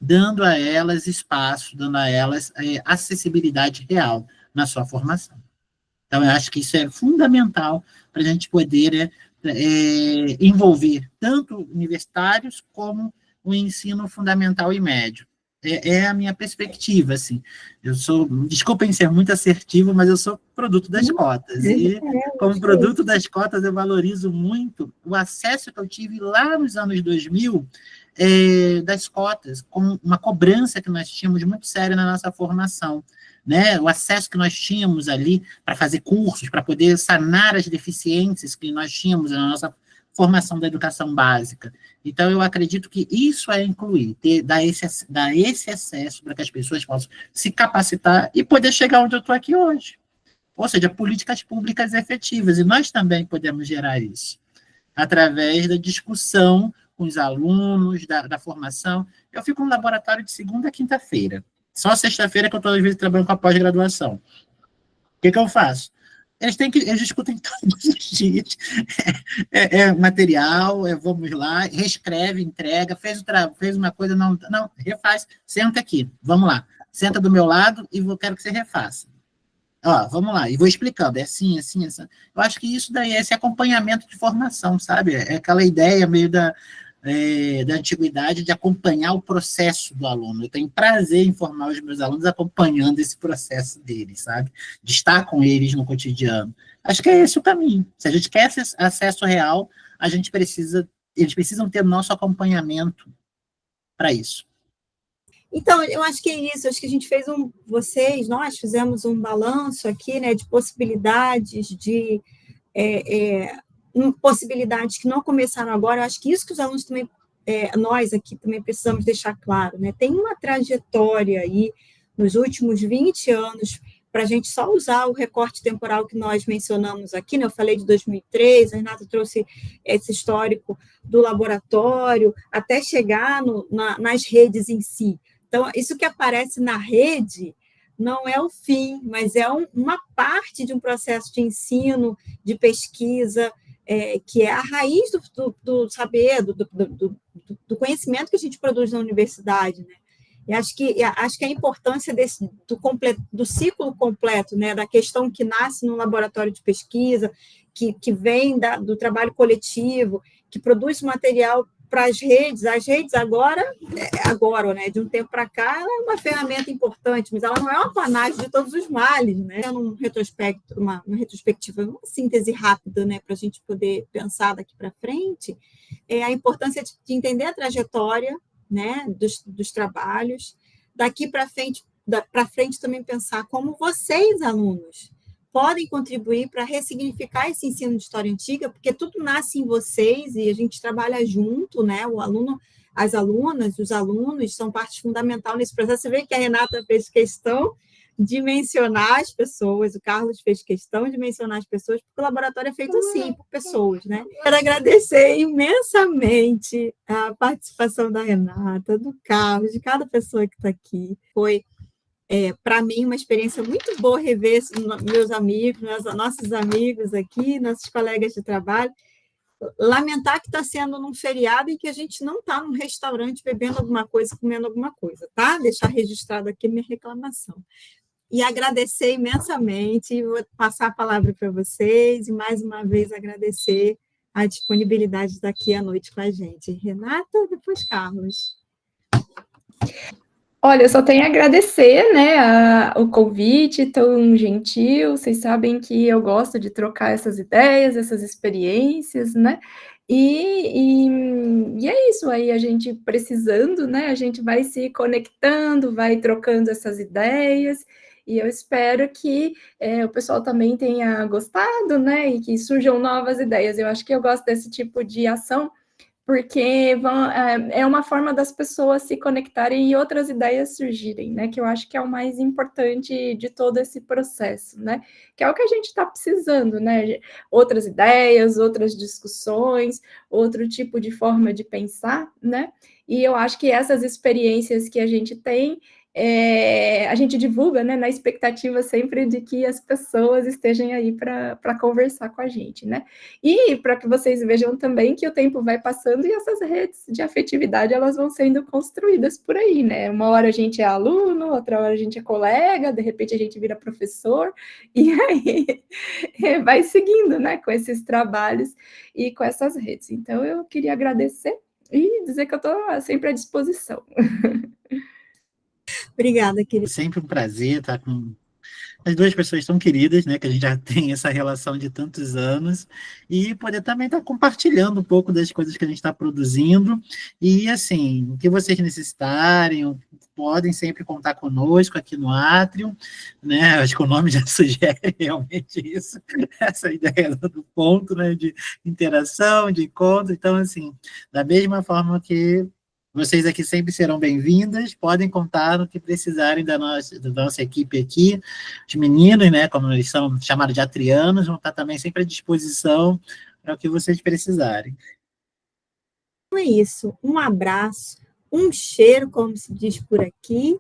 dando a elas espaço, dando a elas acessibilidade real na sua formação. Então, eu acho que isso é fundamental para a gente poder envolver tanto universitários como o ensino fundamental e médio. É a minha perspectiva, assim. Desculpem ser muito assertivo, mas eu sou produto das cotas. E, como produto das cotas, eu valorizo muito o acesso que eu tive lá nos anos 2000 das cotas, com uma cobrança que nós tínhamos muito séria na nossa formação, né? O acesso que nós tínhamos ali para fazer cursos, para poder sanar as deficiências que nós tínhamos na nossa formação da educação básica. Então, eu acredito que isso é incluir, dar esse acesso para que as pessoas possam se capacitar e poder chegar onde eu estou aqui hoje. Ou seja, políticas públicas efetivas, e nós também podemos gerar isso, através da discussão com os alunos, da formação. Eu fico no laboratório de segunda a quinta-feira. Só sexta-feira que eu estou, às vezes, trabalhando com a pós-graduação. O que eu faço? Eles discutem todos os dias. Material, vamos lá, reescreve, entrega, fez uma coisa, não, refaz, senta aqui, vamos lá. Senta do meu lado e quero que você refaça. Ó, vamos lá, e vou explicando, é assim, assim, assim. Eu acho que isso daí é esse acompanhamento de formação, sabe? É aquela ideia meio da antiguidade de acompanhar o processo do aluno. Eu tenho prazer em formar os meus alunos acompanhando esse processo deles, sabe? De estar com eles no cotidiano. Acho que é esse o caminho. Se a gente quer acesso real, eles precisam ter o nosso acompanhamento para isso. Então, eu acho que é isso, acho que a gente fez nós fizemos um balanço aqui, né, de possibilidades, possibilidades que não começaram agora. Eu acho que isso que os alunos também, nós aqui também precisamos deixar claro, né, tem uma trajetória aí, nos últimos 20 anos, para a gente só usar o recorte temporal que nós mencionamos aqui, né, eu falei de 2003, a Renata trouxe esse histórico do laboratório, até chegar nas redes em si. Então, isso que aparece na rede não é o fim, mas é uma parte de um processo de ensino, de pesquisa, que é a raiz do saber, do conhecimento que a gente produz na universidade, né? E acho que a importância do ciclo completo, né, da questão que nasce no laboratório de pesquisa, que vem do trabalho coletivo, que produz material para as redes agora, né, de um tempo para cá, ela é uma ferramenta importante, mas ela não é uma panagem de todos os males, né? Uma retrospectiva, uma síntese rápida, né, para a gente poder pensar daqui para frente, a importância de entender a trajetória, né, dos trabalhos, daqui para frente também pensar como vocês, alunos, podem contribuir para ressignificar esse ensino de história antiga, porque tudo nasce em vocês e a gente trabalha junto, né? O aluno, as alunas, os alunos são parte fundamental nesse processo. Você vê que a Renata fez questão de mencionar as pessoas, o Carlos fez questão de mencionar as pessoas, porque o laboratório é feito assim, por pessoas, né? Quero agradecer imensamente a participação da Renata, do Carlos, de cada pessoa que está aqui. Foi para mim, uma experiência muito boa rever meus amigos, nossos amigos aqui, nossos colegas de trabalho. Lamentar que está sendo num feriado em que a gente não está num restaurante bebendo alguma coisa, comendo alguma coisa, tá? Deixar registrado aqui minha reclamação. E agradecer imensamente, vou passar a palavra para vocês, e mais uma vez agradecer a disponibilidade daqui à noite com a gente. Renata, depois Carlos. Olha, eu só tenho a agradecer, né, o convite tão gentil. Vocês sabem que eu gosto de trocar essas ideias, essas experiências, né? E é isso aí, a gente precisando, né? A gente vai se conectando, vai trocando essas ideias. E eu espero que o pessoal também tenha gostado, né? E que surjam novas ideias. Eu acho que eu gosto desse tipo de ação, porque é uma forma das pessoas se conectarem e outras ideias surgirem, né? Que eu acho que é o mais importante de todo esse processo, né? Que é o que a gente está precisando, né? Outras ideias, outras discussões, outro tipo de forma de pensar, né? E eu acho que essas experiências que a gente tem, a gente divulga, né, na expectativa sempre de que as pessoas estejam aí para conversar com a gente, né? E para que vocês vejam também que o tempo vai passando e essas redes de afetividade, elas vão sendo construídas por aí, né? Uma hora a gente é aluno, outra hora a gente é colega, de repente a gente vira professor, e aí vai seguindo, né, com esses trabalhos e com essas redes. Então, eu queria agradecer e dizer que eu estou sempre à disposição. Obrigada, querida. Sempre um prazer estar com as duas pessoas tão queridas, né, que a gente já tem essa relação de tantos anos, e poder também estar compartilhando um pouco das coisas que a gente está produzindo, e assim, o que vocês necessitarem, podem sempre contar conosco aqui no Atrium, né, acho que o nome já sugere realmente isso, essa ideia do ponto, né, de interação, de encontro, então assim, da mesma forma que vocês aqui sempre serão bem-vindas, podem contar no que precisarem da nossa equipe aqui. Os meninos, né, como eles são chamados de atrianos, vão estar também sempre à disposição para o que vocês precisarem. Então é isso, um abraço, um cheiro, como se diz por aqui,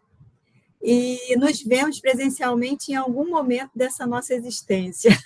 e nos vemos presencialmente em algum momento dessa nossa existência.